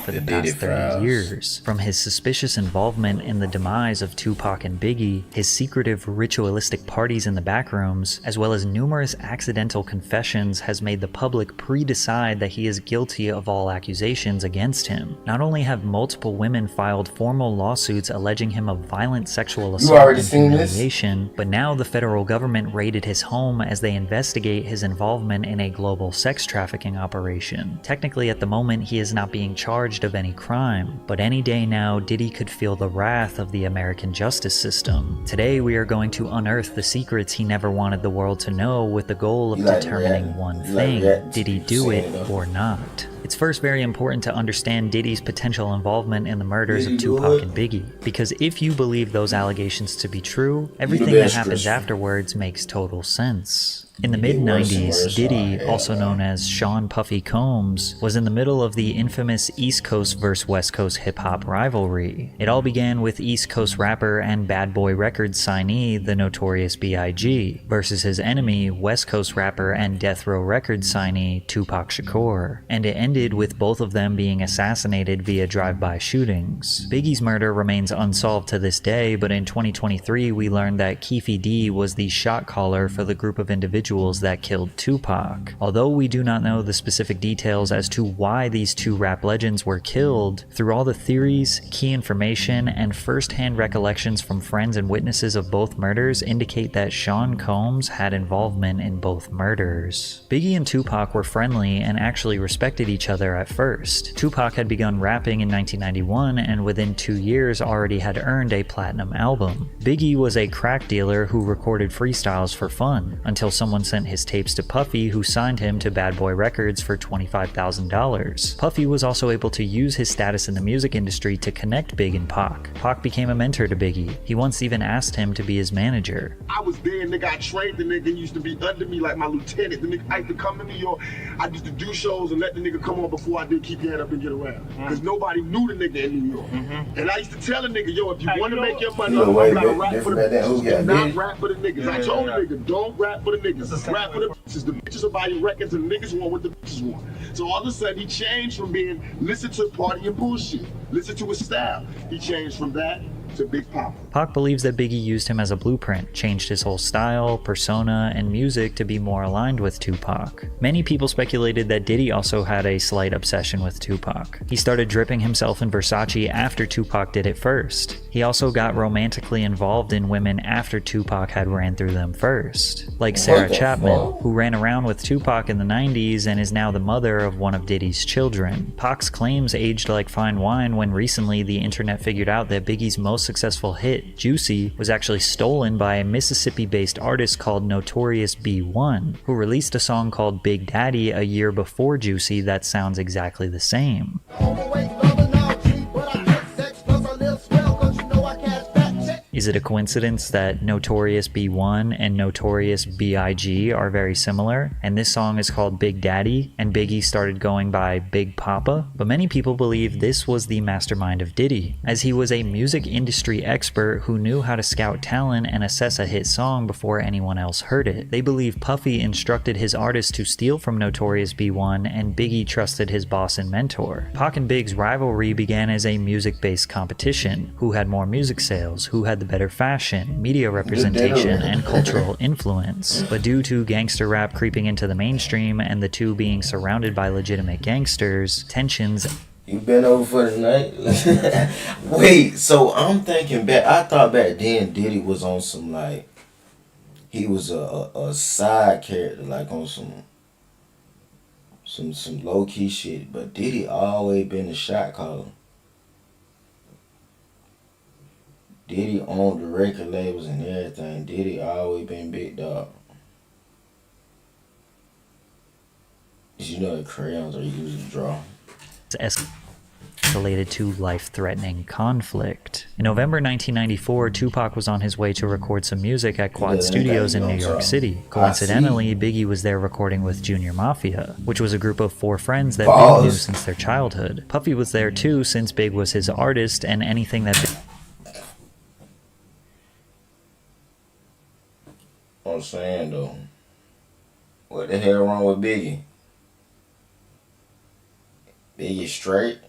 for the past 30 years. From his suspicious involvement in the demise of Tupac and Biggie, his secretive ritualistic parties in the backrooms, as well as numerous accidental confessions, has made the public pre-decide that he is guilty of all accusations against him. Not only have multiple women filed formal lawsuits alleging him of violent sexual assault and humiliation, but now the federal government raided his home as they investigate his involvement in a global sex trafficking operation. Technically, at the moment, he is not being charged of any crime, but any day now, Diddy could feel the wrath of the American justice system. Today, we are going to unearth the secrets he never wanted the world to know with the goal of determining one thing: did he do it or not? It's first very important to understand Diddy's potential involvement in the murders of Tupac and Biggie, because if you believe those allegations to be true, everything that happens afterwards makes total sense. In the mid-90s, Diddy, also known as Sean Puffy Combs, was in the middle of the infamous East Coast vs. West Coast hip-hop rivalry. It all began with East Coast rapper and Bad Boy Records signee, the Notorious B.I.G., versus his enemy, West Coast rapper and Death Row Records signee, Tupac Shakur, and it ended with both of them being assassinated via drive-by shootings. Biggie's murder remains unsolved to this day, but in 2023 we learned that Keefe D was the shot caller for the group of individuals that killed Tupac. Although we do not know the specific details as to why these two rap legends were killed, through all the theories, key information, and first-hand recollections from friends and witnesses of both murders indicate that Sean Combs had involvement in both murders. Biggie and Tupac were friendly and actually respected each other at first. Tupac had begun rapping in 1991 and within 2 years already had earned a platinum album. Biggie was a crack dealer who recorded freestyles for fun, until someone sent his tapes to Puffy, who signed him to Bad Boy Records for $25,000. Puffy was also able to use his status in the music industry to connect Big and Pac. Pac became a mentor to Biggie. He once even asked him to be his manager. I was there, nigga. I trained the nigga. Used to be under me like my lieutenant. The nigga, I used to come to New York. I used to do shows and let the nigga come on before I did Keep Your Head Up and Get Around. Because nobody knew the nigga in New York. And I used to tell the nigga, yo, if you want to make your money, you gotta rap for the bitches. Do not rap for the niggas. I told the nigga, don't rap for the niggas. Rap for the bitches. The bitches will buy your records and the niggas want what the bitches want. So all of a sudden he changed from being listen to party and bullshit, listen to his style. He changed from that to Big Papa. Pac believes that Biggie used him as a blueprint, changed his whole style, persona, and music to be more aligned with Tupac. Many people speculated that Diddy also had a slight obsession with Tupac. He started dripping himself in Versace after Tupac did it first. He also got romantically involved in women after Tupac had ran through them first, like Sarah Chapman, who ran around with Tupac in the 90s and is now the mother of one of Diddy's children. Pac's claims aged like fine wine when recently the internet figured out that Biggie's most successful hit, Juicy, was actually stolen by a Mississippi-based artist called Notorious B.I.G., who released a song called Big Daddy a year before Juicy that sounds exactly the same. Is it a coincidence that Notorious B.I.G. and Notorious B.I.G. are very similar, and this song is called Big Daddy, and Biggie started going by Big Papa? But many people believe this was the mastermind of Diddy, as he was a music industry expert who knew how to scout talent and assess a hit song before anyone else heard it. They believe Puffy instructed his artist to steal from Notorious B.I.G., and Biggie trusted his boss and mentor. Pac and Big's rivalry began as a music-based competition: who had more music sales, who had the better fashion, media representation, and cultural influence. But due to gangster rap creeping into the mainstream and the two being surrounded by legitimate gangsters, tensions... You been over for the night? Wait, so I'm thinking back, I thought back then Diddy was on some like, he was a side character, like on some low-key shit, but Diddy always been a shot caller. Diddy owned the record labels and everything. Diddy always been big dog. You know the crayons are used to draw. Escalated to life-threatening conflict. In November 1994, Tupac was on his way to record some music at Quad Studios in New York City. Coincidentally, Biggie was there recording with Junior Mafia, which was a group of 4 friends that Big knew since their childhood. Puffy was there too, since Big was his artist, and anything that... I'm saying though, what the hell wrong with Biggie? Biggie straight?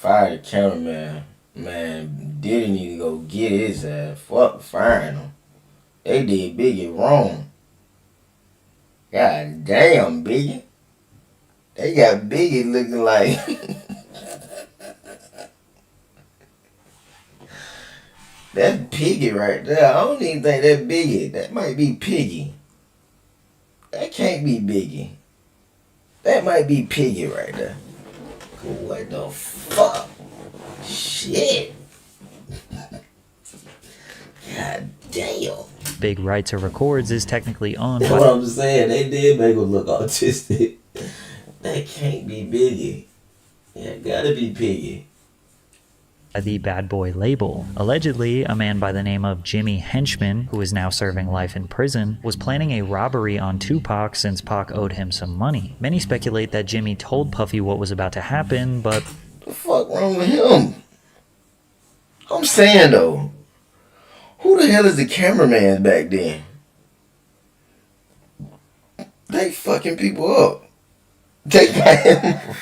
Fire the cameraman. Man, Diddy need to go get his ass. Fuck firing him. They did Biggie wrong. God damn, Biggie. They got Biggie looking like that's Piggy right there. I don't even think that Biggie. That might be Piggy. That can't be Biggie. That might be Piggy right there. What the fuck? Shit. God damn. Big Rights or Records is technically owned That's by what I'm just saying. They did make him look autistic. That can't be Biggie. Yeah, gotta be Piggy. the Bad Boy label. Allegedly, a man by the name of Jimmy Henchman, who is now serving life in prison, was planning a robbery on Tupac since Pac owed him some money. Many speculate that Jimmy told Puffy what was about to happen, but The fuck wrong with him? I'm saying though, who the hell is the cameraman back then? They fucking people up. They got him.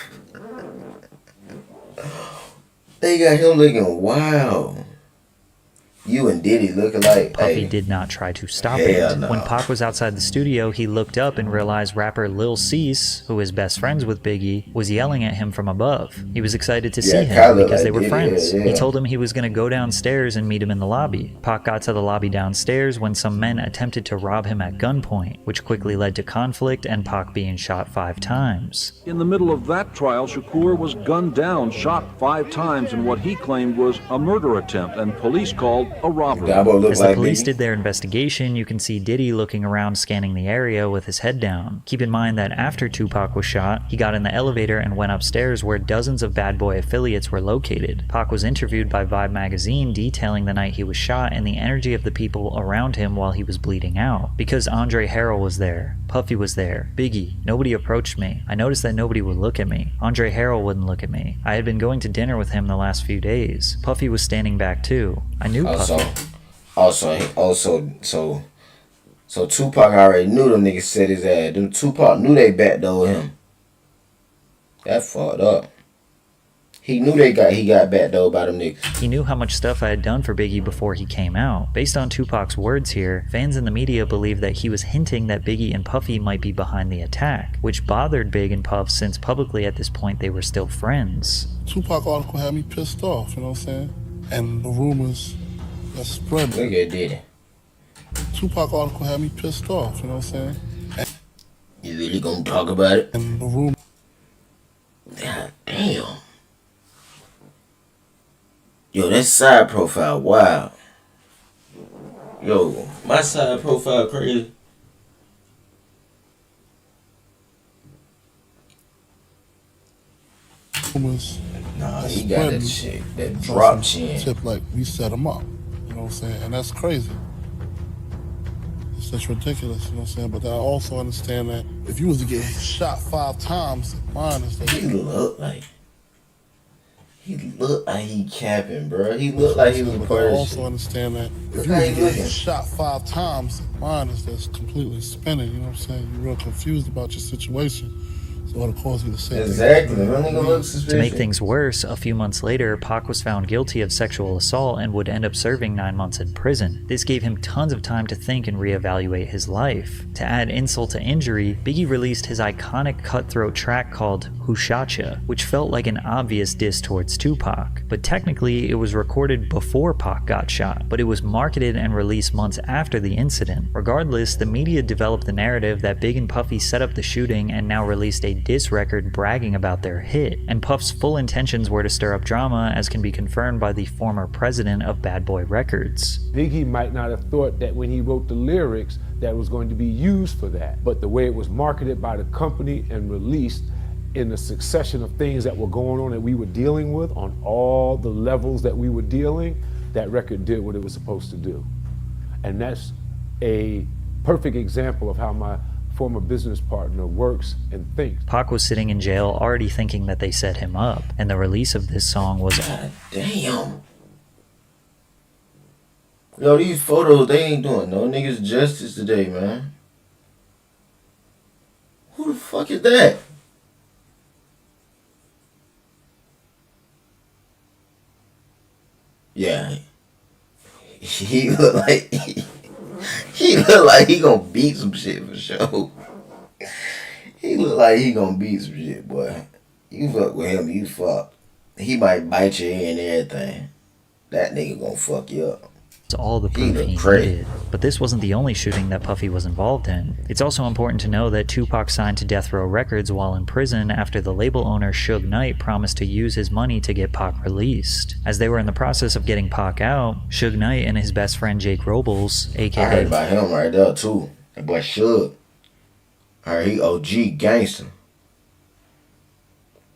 They got him looking wild. You and Diddy looking like, Puffy hey, did not try to stop hell it. no. When Pac was outside the studio, he looked up and realized rapper Lil Cease, who is best friends with Biggie, was yelling at him from above. He was excited to see Yeah, him kinda because like they were Diddy, friends. yeah. He told him he was going to go downstairs and meet him in the lobby. Pac got to the lobby downstairs when some men attempted to rob him at gunpoint, which quickly led to conflict and Pac being shot 5 times. In the middle of that trial, Shakur was gunned down, shot 5 times in what he claimed was a murder attempt, and police called a robbery. Gabo look As the like police Biggie. did their investigation, you can see Diddy looking around scanning the area with his head down. Keep in mind that after Tupac was shot, he got in the elevator and went upstairs where dozens of Bad Boy affiliates were located. Pac was interviewed by Vibe magazine detailing the night he was shot and the energy of the people around him while he was bleeding out. Because Andre Harrell was there, Puffy was there, Biggie, nobody approached me. I noticed that nobody would look at me. Andre Harrell wouldn't look at me. I had been going to dinner with him the last few days. Puffy was standing back too. I knew Puffy. So Tupac already knew them niggas set his ass. Them Tupac knew they backdoored him. That fucked up. He knew he got backdoored by them niggas. He knew how much stuff I had done for Biggie before he came out. Based on Tupac's words here, fans in the media believe that he was hinting that Biggie and Puffy might be behind the attack, which bothered Big and Puff since publicly at this point they were still friends. Tupac article had me pissed off, you know what I'm saying? And the rumors that spread. Look at Diddy. Tupac article had me pissed off, you know what I'm saying? You really gonna talk about it? And the rumor. God damn. Yo, that side profile, wow. Yo, my side profile crazy. Rumors Nah, that he got that spread shit, that on drop some chin. Tip like we set him up, you know what I'm saying? And that's crazy. It's just ridiculous, you know what I'm saying? But I also understand that if you was to get shot 5 times, mine is He that. looked like he capping, bro. He looked like he was But part I of also shit. understand that if Look you how was he to get looking. shot 5 times, mine is just completely spinning, you know what I'm saying? You're real confused about your situation. So it'll cause you to say Exactly. That nigga look suspicious. To make things worse, a few months later, Pac was found guilty of sexual assault and would end up serving 9 months in prison. This gave him tons of time to think and reevaluate his life. To add insult to injury, Biggie released his iconic cutthroat track called Who Shotcha, which felt like an obvious diss towards Tupac. But technically, it was recorded before Pac got shot, but it was marketed and released months after the incident. Regardless, the media developed the narrative that Big and Puffy set up the shooting and now released a diss record bragging about their hit, and Puff's full intentions were to stir up drama, as can be confirmed by the former president of Bad Boy Records. Biggie might not have thought that when he wrote the lyrics that it was going to be used for that, but the way it was marketed by the company and released in the succession of things that were going on that we were dealing with on all the levels that we were dealing, that record did what it was supposed to do. And that's a perfect example of how my former business partner works and thinks. Pac was sitting in jail already thinking that they set him up, and the release of this song was God damn. Yo, these photos, they ain't doing no niggas justice today, man. Who the fuck is that? Yeah. He look like he look like he gonna beat some shit for sure. He look like he gonna beat some shit, boy. You fuck with him, you fuck. He might bite your ear and everything. That nigga gonna fuck you up. All the proof he needed. But this wasn't the only shooting that Puffy was involved in. It's also important to know that Tupac signed to Death Row Records while in prison after the label owner Suge Knight promised to use his money to get Pac released. As they were in the process of getting Pac out, Suge Knight and his best friend Jake Robles, aka... I heard about him right there too. That boy Suge. I heard he OG gangster.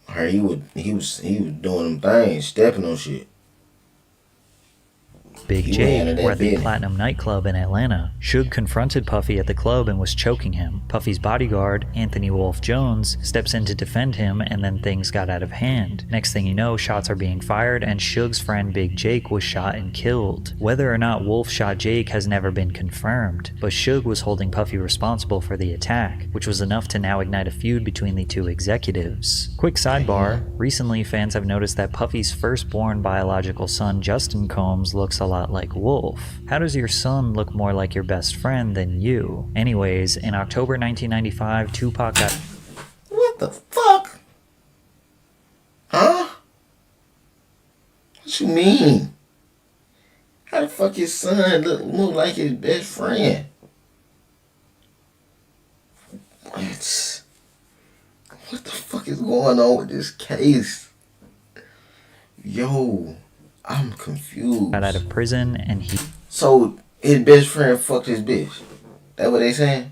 I heard he was doing them things, stepping on shit. Big Jake were at the Platinum nightclub in Atlanta. Suge confronted Puffy at the club and was choking him. Puffy's bodyguard, Anthony Wolf Jones, steps in to defend him, and then things got out of hand. Next thing you know, shots are being fired and Suge's friend Big Jake was shot and killed. Whether or not Wolf shot Jake has never been confirmed, but Suge was holding Puffy responsible for the attack, which was enough to now ignite a feud between the two executives. Quick sidebar, recently fans have noticed that Puffy's firstborn biological son Justin Combs looks a lot like Wolf. How does your son look more like your best friend than you? Anyways, in October 1995, Tupac got... What the fuck? Huh? What you mean? How the fuck his son look like his best friend? What the fuck is going on with this case? Yo, I'm confused. Got out of prison and he... So, his best friend fucked his bitch. That what they saying?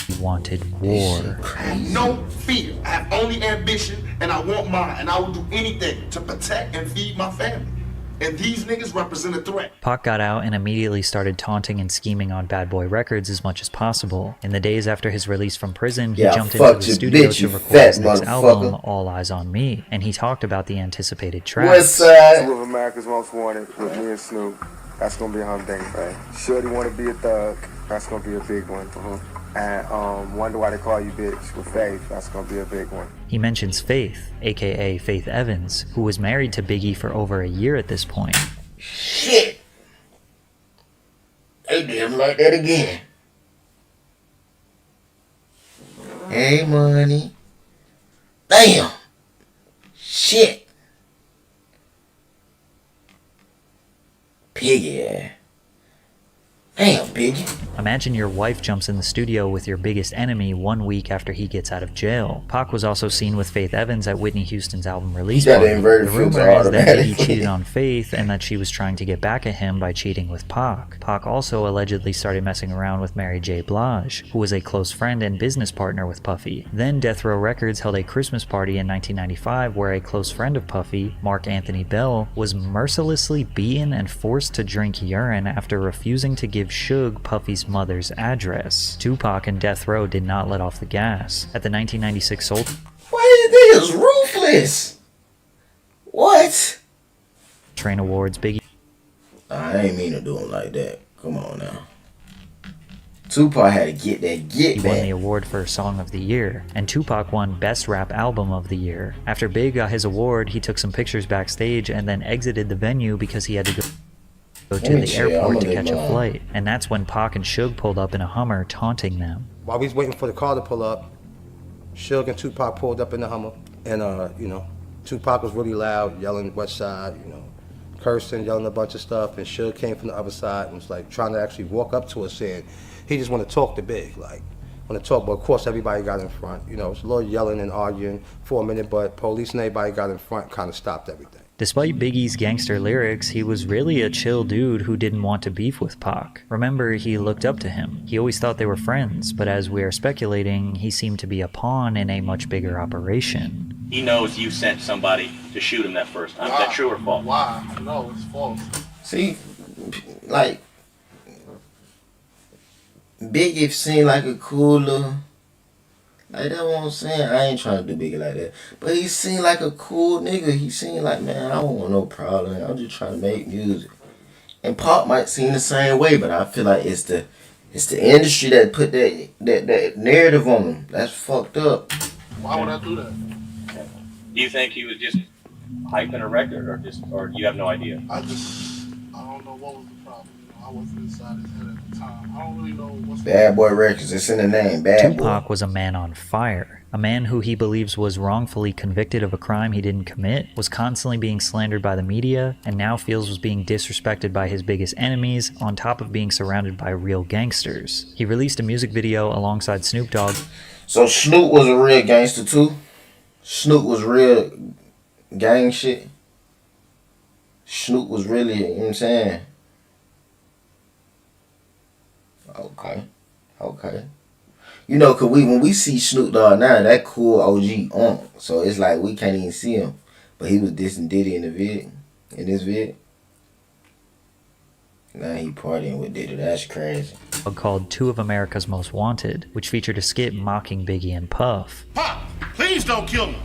He wanted war. I have no fear. I have only ambition, and I want mine. And I will do anything to protect and feed my family. And these niggas represent a threat. Pac got out and immediately started taunting and scheming on Bad Boy Records as much as possible. In the days after his release from prison, he jumped into the studio to record his next album, All Eyes on Me, and he talked about the anticipated tracks. Two of America's Most Wanted with me and Snoop. That's gonna be a humdinger, right? Shorty Wanna Be a Thug. That's gonna be a big one. And Wonder Why They Call You Bitch with Faith. That's gonna be a big one. He mentions Faith, aka Faith Evans, who was married to Biggie for over a year at this point. Shit! They did him like that again. Hey, money. Damn! Shit! Piggy ass. Damn, Biggie. Imagine your wife jumps in the studio with your biggest enemy 1 week after he gets out of jail. Pac was also seen with Faith Evans at Whitney Houston's album release party. The rumor is that he cheated on Faith and that she was trying to get back at him by cheating with Pac. Pac also allegedly started messing around with Mary J. Blige, who was a close friend and business partner with Puffy. Then Death Row Records held a Christmas party in 1995 where a close friend of Puffy, Mark Anthony Bell, was mercilessly beaten and forced to drink urine after refusing to give Suge Puffy's mother's address. Tupac and Death Row did not let off the gas. At the 1996 Soul... Why is this ruthless? What? Train Awards, Biggie... I ain't mean to do him like that. Come on now. Tupac had to get that He won the award for Song of the Year, and Tupac won Best Rap Album of the Year. After Big got his award, he took some pictures backstage and then exited the venue because he had to go to the airport to catch a flight, and that's when Pac and Suge pulled up in a Hummer taunting them. While we was waiting for the car to pull up, Suge and Tupac pulled up in the Hummer, and Tupac was really loud, yelling West Side, cursing, yelling a bunch of stuff, and Suge came from the other side and was like trying to actually walk up to us saying he just want to talk to Big, like want to talk, but of course everybody got in front. It was a little yelling and arguing for a minute, but police and everybody got in front, kind of stopped everything. Despite Biggie's gangster lyrics, he was really a chill dude who didn't want to beef with Pac. Remember, he looked up to him. He always thought they were friends, but as we are speculating, he seemed to be a pawn in a much bigger operation. He knows you sent somebody to shoot him that first time. Is that true or false? Why? No, it's false. See, like, Biggie seemed like a cooler. Like, that's what I'm saying. I ain't trying to do Biggie like that. But he seemed like a cool nigga. He seemed like, man, I don't want no problem. I'm just trying to make music. And Pac might seem the same way, but I feel like it's the industry that put that narrative on him. That's fucked up. Why would I do that? Do you think he was just hyping a record, or you have no idea? I don't know what was the problem. You know, I wasn't inside his head at the time. I don't really know what's Bad Boy Records, it's in the name, Bad Boy. Tupac was a man on fire. A man who he believes was wrongfully convicted of a crime he didn't commit, was constantly being slandered by the media, and now feels was being disrespected by his biggest enemies, on top of being surrounded by real gangsters. He released a music video alongside Snoop Dogg. So Snoop was a real gangster too? Snoop was real gang shit? Snoop was really, you know what I'm saying? Okay. You know, cause when we see Snoop Dogg now, that cool OG on. So it's like we can't even see him. But he was dissing Diddy in this vid. Now he partying with Diddy. That's crazy. Called Two of America's Most Wanted, which featured a skit mocking Biggie and Puff. Pop, please don't kill me.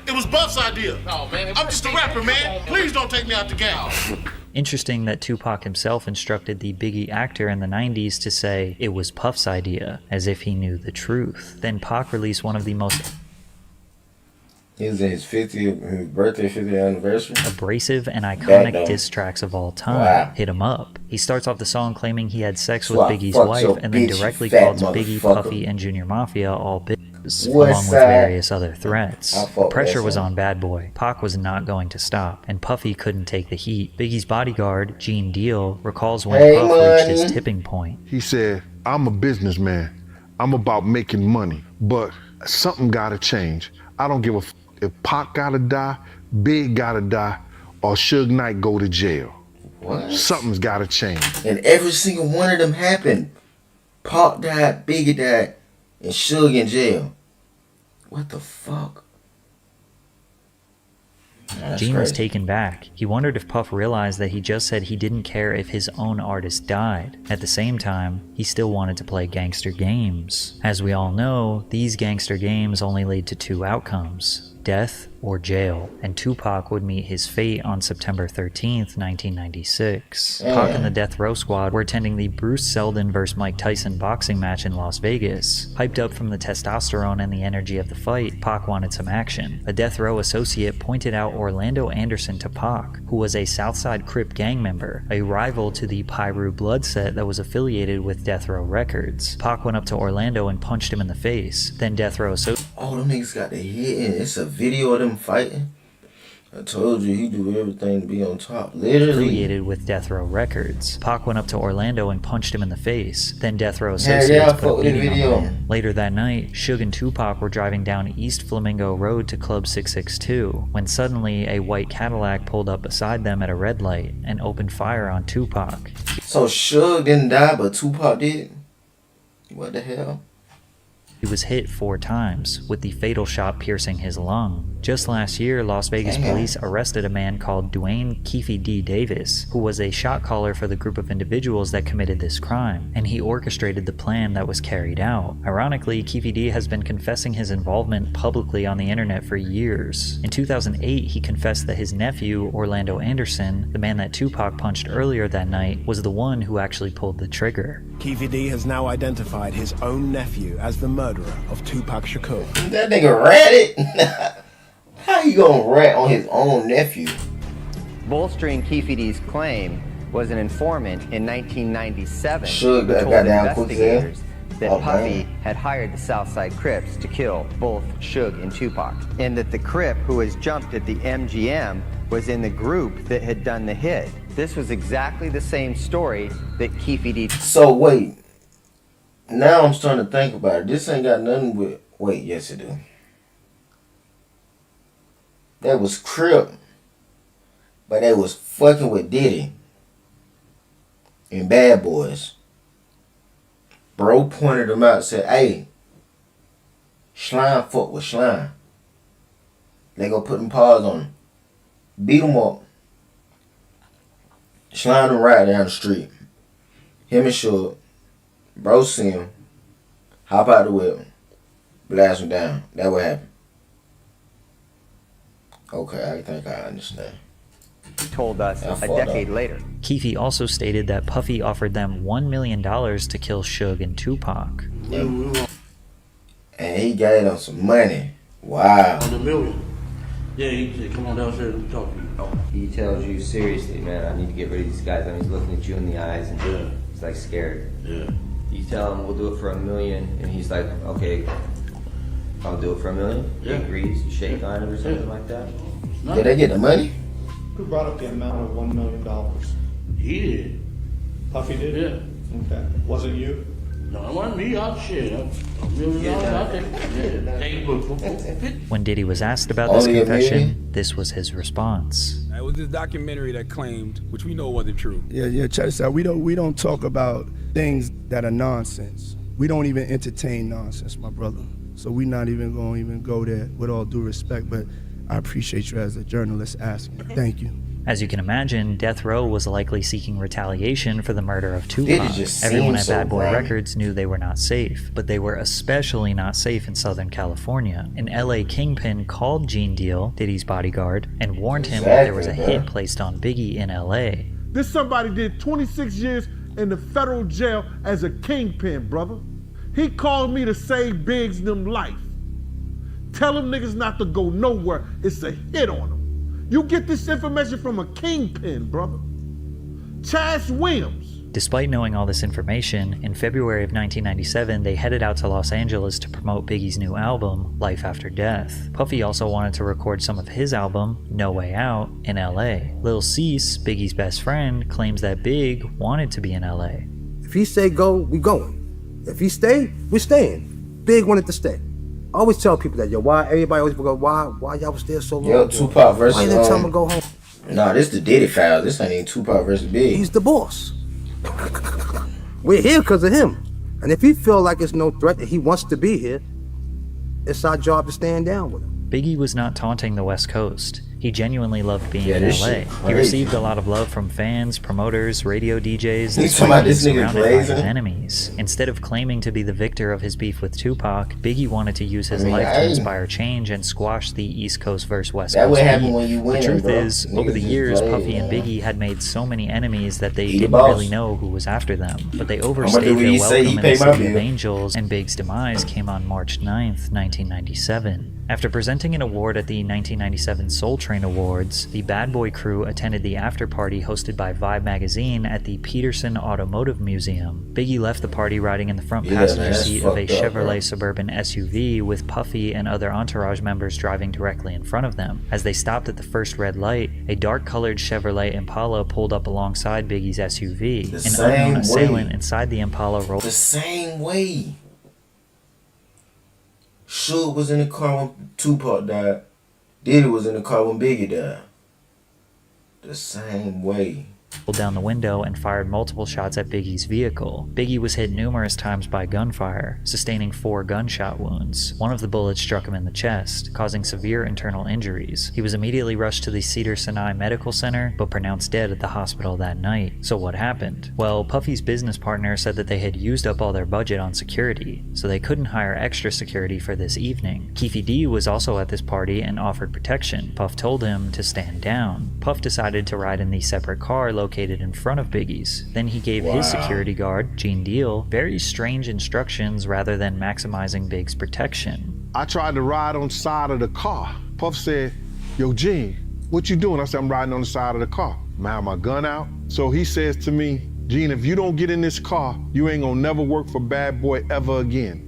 It was Buff's idea. No, man. I'm just a rapper, man. Please don't take me out the game. Interesting that Tupac himself instructed the Biggie actor in the 90s to say it was Puff's idea, as if he knew the truth. Then Pac released one of the most He was in his 50th birthday, 50th anniversary. Abrasive and iconic diss tracks of all time. Wow. Hit 'em Up. He starts off the song claiming he had sex with So I Biggie's fucked wife your and then bitch, directly fat calls Biggie, motherfucker. Puffy, and Junior Mafia all bitches, West along with side. various other threats. I fuck Pressure that was song. on Bad Boy. Pac was not going to stop, and Puffy couldn't take the heat. Biggie's bodyguard, Gene Deal, recalls when Hey, Puff reached his money. tipping point. He said, I'm a businessman. I'm about making money, but something gotta change. I don't give a if Pac gotta die, Big gotta die, or Suge Knight go to jail. What? Something's gotta change. And every single one of them happened. Pac died, Biggie died, and Suge in jail. What the fuck? That's Gene was crazy. taken back. He wondered if Puff realized that he just said he didn't care if his own artist died. At the same time, he still wanted to play gangster games. As we all know, these gangster games only lead to two outcomes: death or jail, and Tupac would meet his fate on September 13th, 1996. Pac and the Death Row Squad were attending the Bruce Seldon vs. Mike Tyson boxing match in Las Vegas. Hyped up from the testosterone and the energy of the fight, Pac wanted some action. A Death Row associate pointed out Orlando Anderson to Pac, who was a Southside Crip gang member, a rival to the Pyru Blood set that was affiliated with Death Row Records. Pac went up to Orlando and punched him in the face. Then Death Row associate Oh, them niggas got the hit in. It's a video of them fighting. I told you he do everything to be on top. Literally. affiliated with Death Row Records. Pac went up to Orlando and punched him in the face. Then Death Row Yeah, associates I put fuck a with the beating on video. the man. Later that night, Suge and Tupac were driving down East Flamingo Road to Club 662 when suddenly a white Cadillac pulled up beside them at a red light and opened fire on Tupac. So Suge didn't die, but Tupac did? What the hell? He was hit 4 times, with the fatal shot piercing his lung. Just last year, Las Vegas Damn. police arrested a man called Dwayne Keefe D. Davis, who was a shot caller for the group of individuals that committed this crime, and he orchestrated the plan that was carried out. Ironically, Keefe D. has been confessing his involvement publicly on the internet for years. In 2008, he confessed that his nephew, Orlando Anderson, the man that Tupac punched earlier that night, was the one who actually pulled the trigger. Keefe D has now identified his own nephew as the murderer of Tupac Shakur. That nigga ratted? How you gonna rat on his own nephew? Bolstering Keefe D's claim was an informant in 1997 Suge who got told goddamn quick investigators that Oh, Puffy damn. had hired the Southside Crips to kill both Suge and Tupac, and that the Crip who was jumped at the MGM was in the group that had done the hit. This was exactly the same story that Keefe D. So wait. Now I'm starting to think about it. This ain't got nothing with... Wait, yes it do. That was Crip. But they was fucking with Diddy. And Bad Boys. Bro pointed them out and said, hey, Slime fuck with Slime. They go put them paws on him. Beat him up. Slime him right down the street. Him and Suge. Bro see him. Hop out the whip. Blast him down. That what happened. Okay, I think I understand. told us Yeah, a fuck decade up. later. Keefe also stated that Puffy offered them $1 million to kill Suge and Tupac. And he gave them some money. Wow. $1 million. Yeah, he said, come on downstairs and talk to you. Oh. He tells you, seriously, man, I need to get rid of these guys. I mean, he's looking at you in the eyes and he's like scared. Yeah. You tell him we'll do it for $1 million, and he's like, okay, I'll do it for $1 million. He agrees. You shake on it or something like that. Did they get the money? Who brought up the amount of $1 million? He did. Puffy did? Yeah. Okay. Wasn't you? No, it wasn't me. I'll shit. $1 million, I'll take it. When Diddy was asked about this confession, this was his response. It was this documentary that claimed, which we know wasn't true. Yeah, check this out. We don't talk about things that are nonsense. We don't even entertain nonsense, my brother. So we're not even going to go there, with all due respect, but I appreciate you as a journalist asking. Thank you. As you can imagine, Death Row was likely seeking retaliation for the murder of Tupac. Everyone at Bad Boy Records knew they were not safe, but they were especially not safe in Southern California. An LA kingpin called Gene Deal, Diddy's bodyguard, and warned him that there was a hit placed on Biggie in LA. This somebody did 26 years in the federal jail as a kingpin, brother. He called me to save Biggs' them life. Tell them niggas not to go nowhere. It's a hit on them. You get this information from a kingpin, brother. Chaz Williams. Despite knowing all this information, in February of 1997, they headed out to Los Angeles to promote Biggie's new album, Life After Death. Puffy also wanted to record some of his album, No Way Out, in LA. Lil Cease, Biggie's best friend, claims that Big wanted to be in LA. If he say go, we going. If he stay, we staying. Big wanted to stay. I always tell people that, yo, why everybody always go, why y'all was there so long? Yo, Tupac versus why you didn't tell him to go home? Nah, this the Diddy file. This ain't even Tupac versus Big. He's the boss. We're here because of him. And if he feel like it's no threat that he wants to be here, it's our job to stand down with him. Biggie was not taunting the West Coast. He genuinely loved being in LA. He Right. received a lot of love from fans, promoters, radio DJs, You talking about this nigga surrounded by his blazing? enemies. Instead of claiming to be the victor of his beef with Tupac, Biggie wanted to use his I mean, life to hey. inspire change and squash the East Coast versus West That Coast what happened beef. when you win, The truth bro. is, over Niggas the just years, play, Puffy and man. Biggie had made so many enemies that they He the didn't boss. really know who was after them. But they I'ma overstayed do what their he say, welcome he in the pay my City of bill. Angels, and Big's demise came on March 9th, 1997. After presenting an award at the 1997 Soul Train Awards, the Bad Boy crew attended the after party hosted by Vibe magazine at the Peterson Automotive Museum. Biggie left the party riding in the front passenger that's seat of a fucked up, Chevrolet bro. Suburban SUV with Puffy and other entourage members driving directly in front of them. As they stopped at the first red light, a dark-colored Chevrolet Impala pulled up alongside Biggie's SUV. The An same unknown way. assailant inside the Impala rolled. The same way. Suge was in the car when Tupac died. Diddy was in the car when Biggie died. The same way. Down the window and fired multiple shots at Biggie's vehicle. Biggie was hit numerous times by gunfire, sustaining 4 gunshot wounds. One of the bullets struck him in the chest, causing severe internal injuries. He was immediately rushed to the Cedars-Sinai Medical Center, but pronounced dead at the hospital that night. So what happened? Well, Puffy's business partner said that they had used up all their budget on security, so they couldn't hire extra security for this evening. Keefe D was also at this party and offered protection. Puff told him to stand down. Puff decided to ride in the separate car located in front of Biggie's. Then he gave his security guard, Gene Deal, very strange instructions rather than maximizing Big's protection. I tried to ride on the side of the car. Puff said, yo, Gene, what you doing? I said, I'm riding on the side of the car. I have my gun out. So he says to me, Gene, if you don't get in this car, you ain't gonna never work for Bad Boy ever again.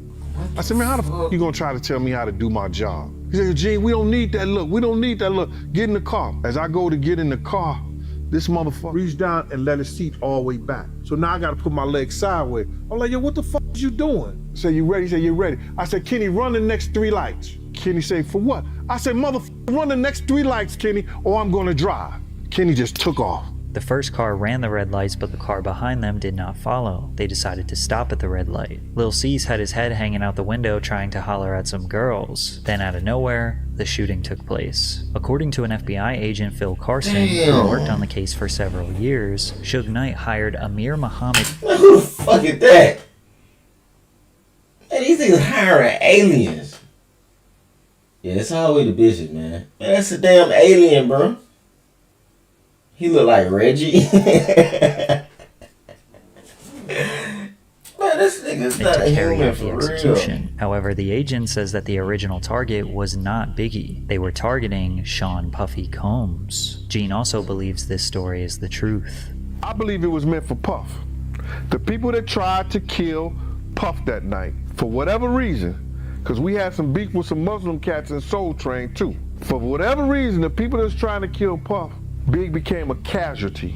I said, man, how the fuck you gonna try to tell me how to do my job? He said, Gene, we don't need that look. We don't need that look. Get in the car. As I go to get in the car, this motherfucker reached down and let his seat all the way back. So now I gotta put my legs sideways. I'm like, yo, what the fuck is you doing? I said, you ready? He said, you ready? I said, Kenny, run the next 3 lights. Kenny said, for what? I said, motherfucker, run the next 3 lights, Kenny, or I'm gonna drive. Kenny just took off. The first car ran the red lights, but the car behind them did not follow. They decided to stop at the red light. Lil Cease had his head hanging out the window trying to holler at some girls. Then out of nowhere, the shooting took place. According to an FBI agent, Phil Carson, who worked on the case for several years, Suge Knight hired Amir Muhammad. Who the fuck is that? Man, these niggas hiring aliens. Yeah, it's always the bitches, man. Man, that's a damn alien, bro. He look like Reggie. Man, this nigga's not to carry human out the for execution. However, the agent says that the original target was not Biggie. They were targeting Sean Puffy Combs. Gene also believes this story is the truth. I believe it was meant for Puff. The people that tried to kill Puff that night, for whatever reason, because we had some beef with some Muslim cats in Soul Train too. For whatever reason, the people that's trying to kill Puff, Big became a casualty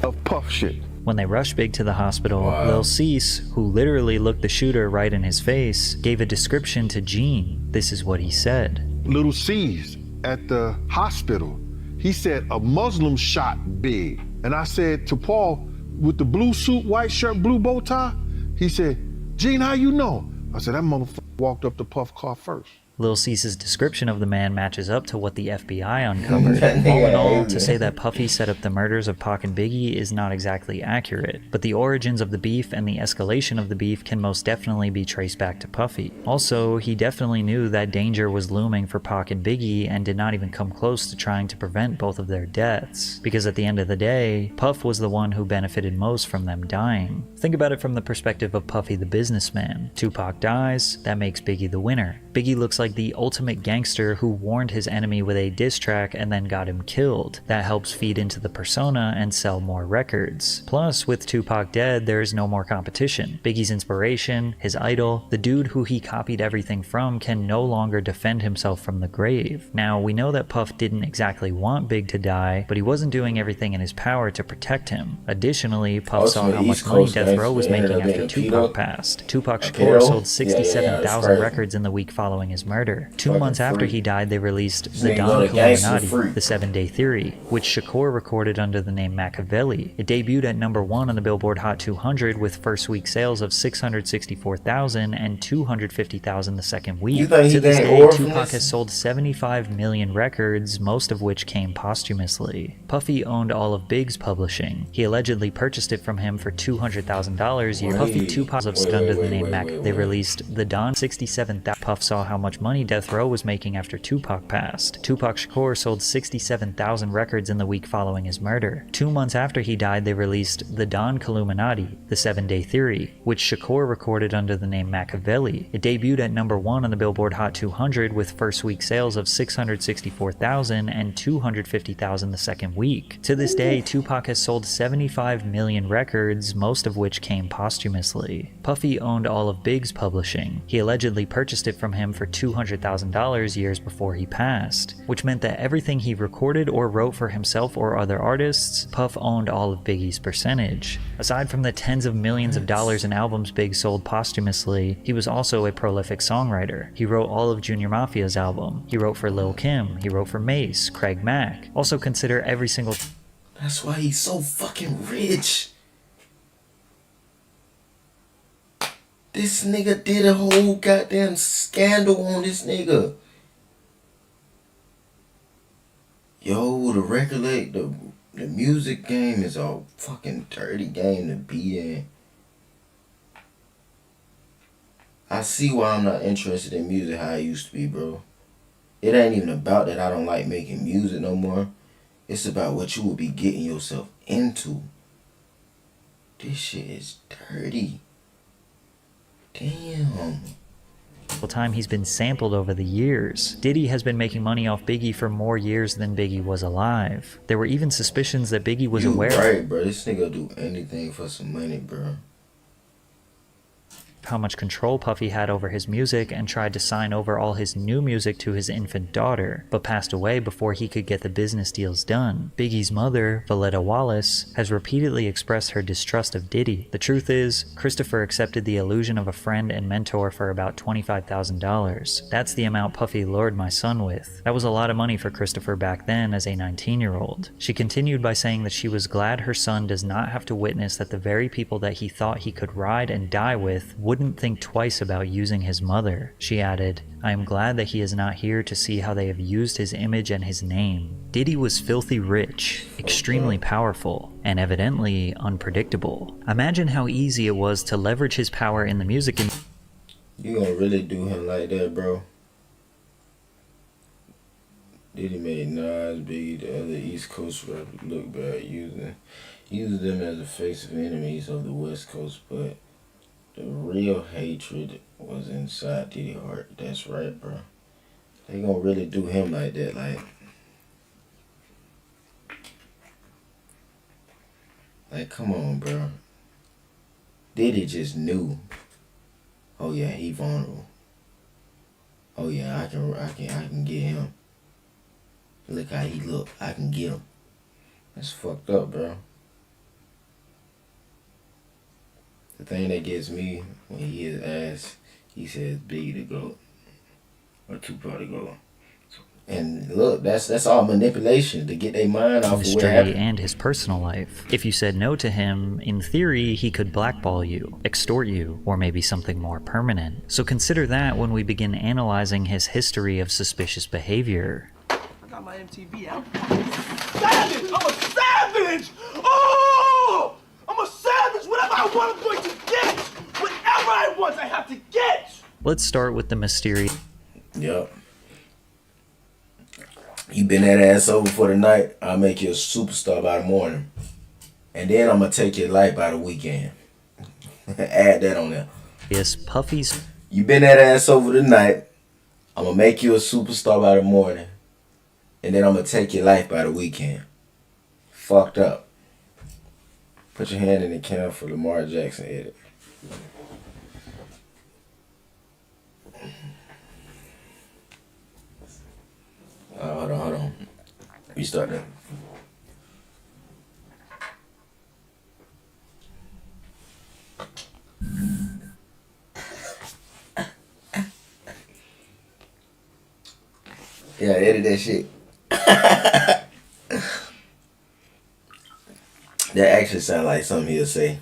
of Puff shit. When they rushed Big to the hospital, Lil Cease, who literally looked the shooter right in his face, gave a description to Gene. This is what he said. Little Cease at the hospital, he said a Muslim shot Big. And I said to Paul, with the blue suit, white shirt, blue bow tie, he said, Gene, how you know? I said, that motherfucker walked up to Puff car first. Lil Cease's description of the man matches up to what the FBI uncovered. All in all, to say that Puffy set up the murders of Pac and Biggie is not exactly accurate, but the origins of the beef and the escalation of the beef can most definitely be traced back to Puffy. Also, he definitely knew that danger was looming for Pac and Biggie and did not even come close to trying to prevent both of their deaths, because at the end of the day, Puff was the one who benefited most from them dying. Think about it from the perspective of Puffy the businessman. Tupac dies, that makes Biggie the winner. Biggie looks like the ultimate gangster who warned his enemy with a diss track and then got him killed. That helps feed into the persona and sell more records. Plus, with Tupac dead, there is no more competition. Biggie's inspiration, his idol, the dude who he copied everything from, can no longer defend himself from the grave. Now, we know that Puff didn't exactly want Big to die, but he wasn't doing everything in his power to protect him. Additionally, Puff saw how much money Death Row was making after Tupac passed. Tupac Shakur sold 67,000 records in the week following his murder. 2 months after he died, they released The Don Illuminati, The 7-Day Theory, which Shakur recorded under the name Machiavelli. It debuted at #1 on the Billboard Hot 200 with first week sales of 664,000 and 250,000 the second week. To this day, Tupac has sold 75 million records, most of which came posthumously. Puffy owned all of Big's publishing. He allegedly purchased it from him for $200,000 a year. Puffy Tupac under the name Mac. They released The Don 67,000. Puff saw how much money Death Row was making after Tupac passed. Tupac Shakur sold 67,000 records in the week following his murder. 2 months after he died, they released The Don Illuminati, The 7-Day Theory, which Shakur recorded under the name Machiavelli. It debuted at #1 on the Billboard Hot 200 with first week sales of 664,000 and 250,000 the second week. To this day, Tupac has sold 75 million records, most of which came posthumously. Puffy owned all of Big's publishing. He allegedly purchased it from him for $200,000 years before he passed, which meant that everything he recorded or wrote for himself or other artists, Puff owned all of Biggie's percentage. Aside from the tens of millions of dollars in albums Big sold posthumously, he was also a prolific songwriter. He wrote all of Junior Mafia's album. He wrote for Lil' Kim. He wrote for Mace, Craig Mack. Also consider every single... That's why he's so fucking rich. This nigga did a whole goddamn scandal on this nigga. Yo, the record label, the music game is a fucking dirty game to be in. I see why I'm not interested in music how I used to be, bro. It ain't even about that I don't like making music no more. It's about what you will be getting yourself into. This shit is dirty. Damn. Time he's been sampled over the years. Diddy has been making money off Biggie for more years than Biggie was alive. There were even suspicions that Biggie was aware. Right, bro. This nigga do anything for some money, bro. How much control Puffy had over his music and tried to sign over all his new music to his infant daughter, but passed away before he could get the business deals done. Biggie's mother, Valletta Wallace, has repeatedly expressed her distrust of Diddy. The truth is, Christopher accepted the illusion of a friend and mentor for about $25,000. That's the amount Puffy lured my son with. That was a lot of money for Christopher back then as a 19-year-old. She continued by saying that she was glad her son does not have to witness that the very people that he thought he could ride and die with wouldn't think twice about using his mother. She added, "I am glad that he is not here to see how they have used his image and his name." Diddy was filthy rich, extremely powerful, and evidently unpredictable. Imagine how easy it was to leverage his power in the music industry. You gonna really do him like that, bro? Diddy made Nas, Biggie, the other East Coast rappers look bad using them as the face of enemies of the West Coast, but The real hatred was inside Diddy heart. That's right, bro. They gonna really do him like that, like come on, bro. Diddy just knew. Oh yeah, he vulnerable. Oh yeah, I can get him. Look how he look. I can get him. That's fucked up, bro. The thing that gets me when he is asked, he says Biggie to go or Tupac to go. And look, that's all manipulation to get their mind off of what Mystery happened. and his personal life. If you said no to him, in theory, he could blackball you, extort you, or maybe something more permanent. So consider that when we begin analyzing his history of suspicious behavior. I got my MTV out. Savage! I'm a savage! Oh! I'm a savage! Whatever I want, I'm going to get! Whatever I want, I have to get! Let's start with the mysterious. Yup. You been that ass over for the night, I'll make you a superstar by the morning. And then I'm gonna take your life by the weekend. Add that on there. Yes, Puffy's. You been that ass over the night, I'm gonna make you a superstar by the morning. And then I'm gonna take your life by the weekend. Fucked up. Put your hand in the can for Lamar Jackson edit. Hold on. Restart that. Yeah, edit that shit. That actually sounds like something he'll say.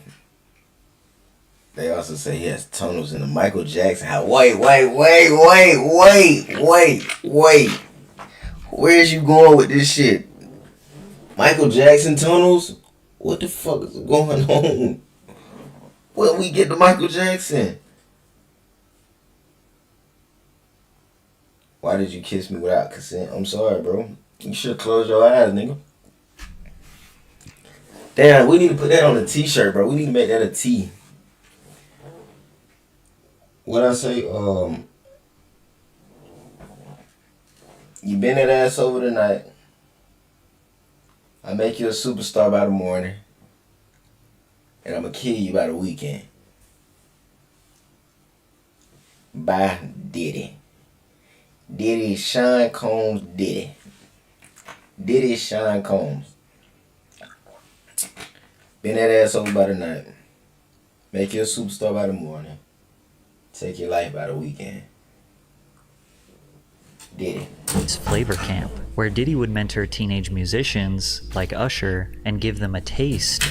They also say he has tunnels in the Michael Jackson house. Wait. Where's you going with this shit? Michael Jackson tunnels? What the fuck is going on? Where we get to Michael Jackson? Why did you kiss me without consent? I'm sorry, bro. You should close your eyes, nigga. Damn, we need to put that on a t-shirt, bro. We need to make that a tee. What I say, you been that ass over tonight. I make you a superstar by the morning. And I'm gonna kill you by the weekend. By Diddy. Diddy Sean Combs Diddy. Diddy Sean Combs. Been that ass over by the night. Make you a superstar by the morning. Take your life by the weekend. Diddy. It's Flavor Camp, where Diddy would mentor teenage musicians like Usher and give them a taste.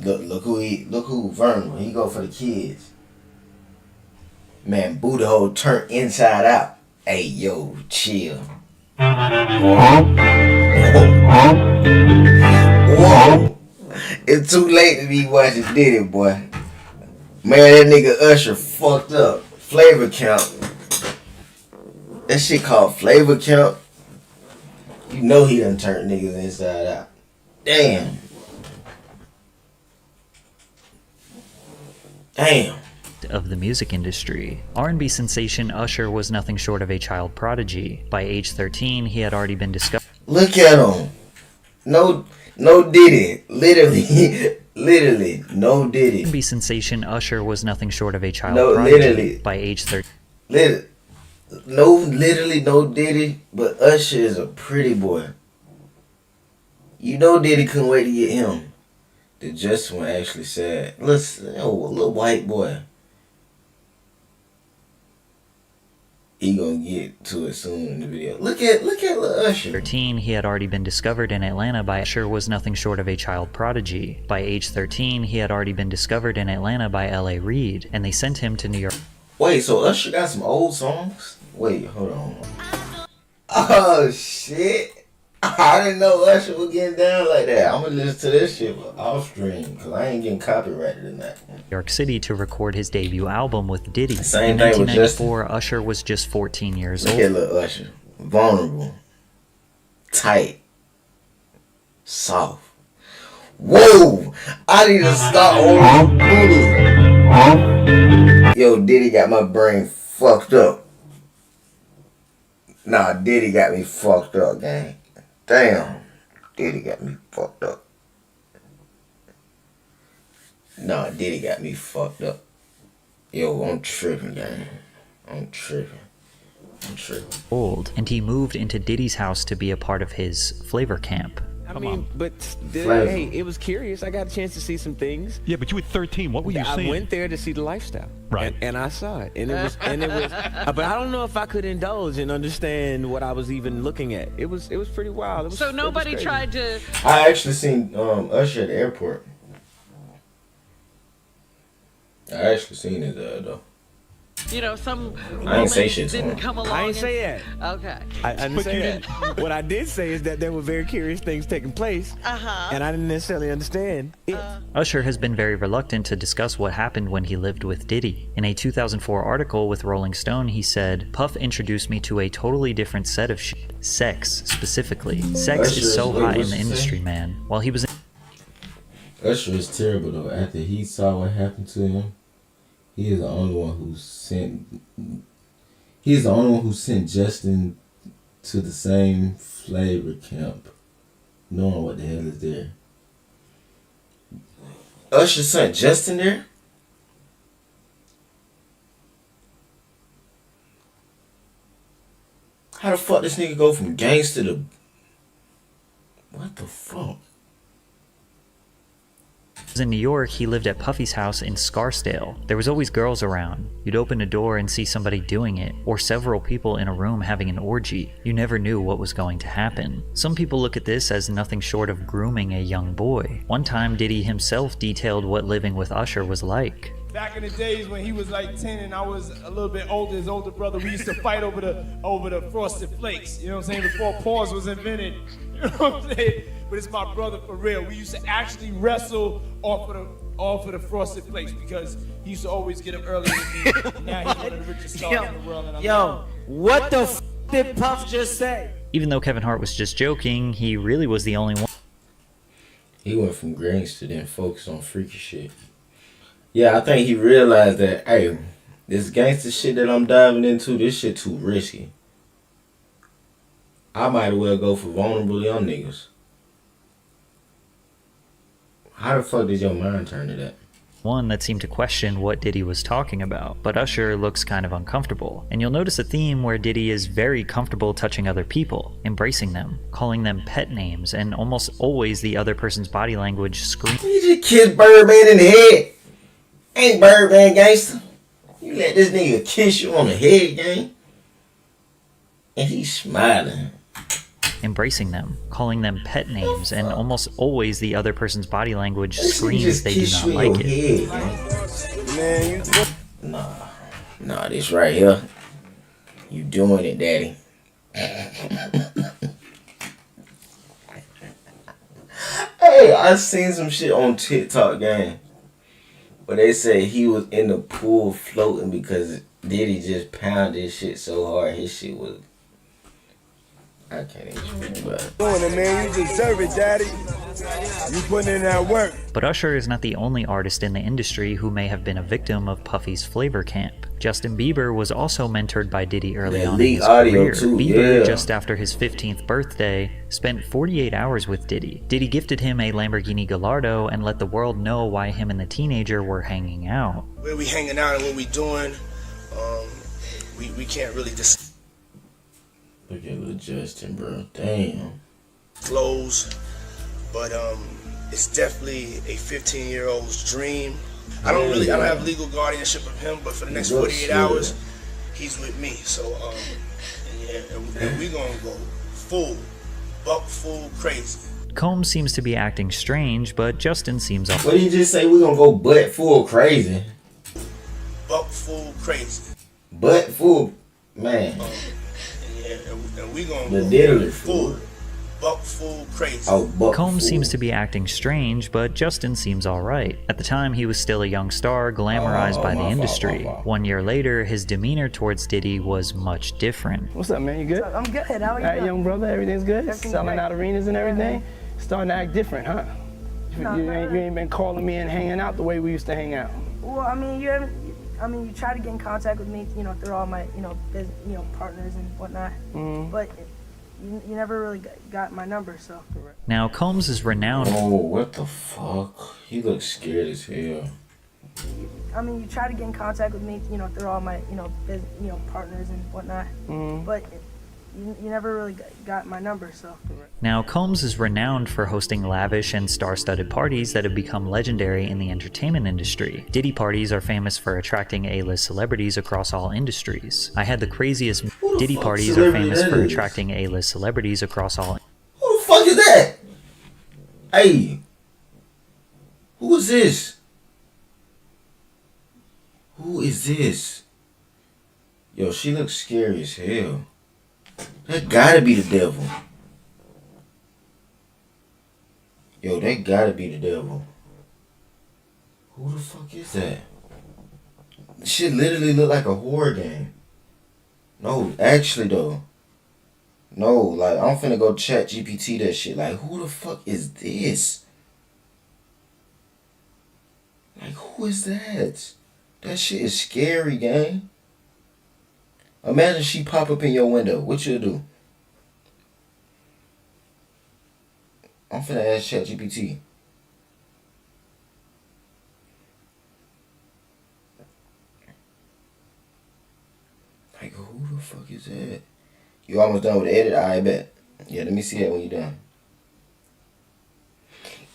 Look who Vernon. He go for the kids. Man, booty hole turned inside out. Hey yo, chill. Whoa. It's too late to be watching Diddy, boy. Man, that nigga Usher fucked up. Flavor Camp. That shit called Flavor Camp. You know he done turned niggas inside out. Damn. Of the music industry. R&B sensation Usher was nothing short of a child prodigy. By age 13, he had already been discovered. Look at him. No Diddy. Literally, no Diddy. R&B sensation Usher was nothing short of a child No, prodigy. literally. By age 13. Literally no Diddy, but Usher is a pretty boy. You know Diddy couldn't wait to get him. The just one actually said, listen, little white boy. He gonna get to it soon in the video. Look at little Usher. 13, he had already been discovered in Atlanta by Usher was nothing short of a child prodigy. By age 13, he had already been discovered in Atlanta by L.A. Reid, and they sent him to New York. Wait, so Usher got some old songs? Wait, hold on. Oh shit. I didn't know Usher was getting down like that. I'm gonna listen to this shit off stream because I ain't getting copyrighted in that. New York City to record his debut album with Diddy. Same In thing with 1994, Usher was just 14 years Look old. at little Usher. Vulnerable. Tight. Soft. Whoa! I need to stop on booty. Yo, Diddy got my brain fucked up. Nah, Diddy got me fucked up, gang. Damn. Diddy got me fucked up. Nah, Diddy got me fucked up. Yo, I'm tripping, gang. I'm tripping. Old, and he moved into Diddy's house to be a part of his flavor camp. I mean, but Flavor. hey, it was curious. I got a chance to see some things. Yeah, but you were 13. What were you seeing? I went there to see the lifestyle, Right. And I saw it, and it was, but I don't know if I could indulge and understand what I was even looking at. It was pretty wild. It was, So nobody tried to. I actually seen Usher at the airport. I actually seen his though. You know, some I ain't say woman shit to didn't him. come along. I ain't say and- Okay. I didn't say that. What I did say is that there were very curious things taking place, and I didn't necessarily understand it. Usher has been very reluctant to discuss what happened when he lived with Diddy. In a 2004 article with Rolling Stone, he said, "Puff introduced me to a totally different set of shit. Sex, specifically. Sex Usher is so is- wait, high in what's the he industry, say? man." While he was in Usher is terrible though. After he saw what happened to him, he is the only one who sent. He's the only one who sent Justin to the same flavor camp, knowing what the hell is there. Usher sent Justin there. How the fuck this nigga go from gangster to? What the fuck? New York, he lived at Puffy's house in Scarsdale. There was always girls around. You'd open a door and see somebody doing it, or several people in a room having an orgy. You never knew what was going to happen. Some people look at this as nothing short of grooming a young boy. One time, Diddy himself detailed what living with Usher was like. Back in the days when he was like 10 and I was a little bit older, his older brother, we used to fight over the Frosted Flakes. You know what I'm saying? Before pause was invented. You know what I'm saying? But it's my brother for real. We used to actually wrestle off of the Frosted Flakes because he used to always get them earlier than me. Now he's one of the richest stars in the world. And I'm Yo, what the f did Puff just say? Even though Kevin Hart was just joking, he really was the only one. He went from gangster to then focus on freaky shit. Yeah, I think he realized that, hey, this gangster shit that I'm diving into, this shit too risky. I might as well go for vulnerable young niggas. How the fuck did your mind turn to that? One that seemed to question what Diddy was talking about, but Usher looks kind of uncomfortable. And you'll notice a theme where Diddy is very comfortable touching other people, embracing them, calling them pet names, and almost always the other person's body language screams. You just kissed Birdman in the head. Ain't Birdman gangster. You let this nigga kiss you on the head, gang. And he's smiling. Embracing them, calling them pet names, and almost always the other person's body language screams they do not like it. Man, nah, this right here. You doing it, daddy. Hey, I seen some shit on TikTok, gang. But they say he was in the pool floating because Diddy just pounded shit so hard his shit was. I can't even think about it. doing it, man. You deserve it, daddy. You putting in that work. But Usher is not the only artist in the industry who may have been a victim of Puffy's flavor camp. Justin Bieber was also mentored by Diddy early on in his career. Bieber, just after his 15th birthday, spent 48 hours with Diddy. Diddy gifted him a Lamborghini Gallardo and let the world know why him and the teenager were hanging out. Where we hanging out and what we doing, we can't really Look at little Justin, bro. Damn. disclose, but it's definitely a 15-year-old's dream. I don't have legal guardianship of him, but for the next 48 hours, he's with me. So and we gonna go full crazy. Combs seems to be acting strange, but Justin seems What did you just say? We gonna go butt full crazy? Full crazy. Butt full, man. And we gonna The go diddly full crazy. Combs seems to be acting strange, but Justin seems alright. At the time, he was still a young star, glamorized by the industry. 1 year later, his demeanor towards Diddy was much different. What's up, man? You good? I'm good. How are you? All right, doing? young brother, everything's good? Everything's Selling great. out arenas and everything? Starting to act different, huh? You ain't been calling me and hanging out the way we used to hang out. Well, I mean, you try to get in contact with me, through all my, partners and whatnot. But you never really got my number, so. Now, Combs is renowned. Oh, what the fuck? He looks scared as hell. You try to get in contact with me, through all my, partners and whatnot. But you never really got my number, so. Now, Combs is renowned for hosting lavish and star-studded parties that have become legendary in the entertainment industry. Diddy parties are famous for attracting A-list celebrities across all industries. I had the craziest. Diddy parties are famous for attracting A-list celebrities across all. Who the fuck is that? Hey, who is this? Who is this? Yo, she looks scary as hell. That gotta be the devil. Yo, that gotta be the devil. Who the fuck is that? Shit literally look like a horror game. No, actually though. No, like I'm finna go chat GPT that shit. Like, who the fuck is this? Like, who is that? That shit is scary, gang. Imagine she pop up in your window. What you do? I'm finna ask ChatGPT. Like, who the fuck is that? You almost done with the edit? I bet. Yeah, let me see that when you're done.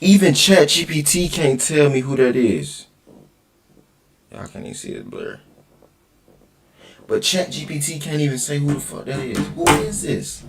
Even ChatGPT can't tell me who that is. Y'all can't even see it blur. But ChatGPT can't even say who the fuck that is. Who is this?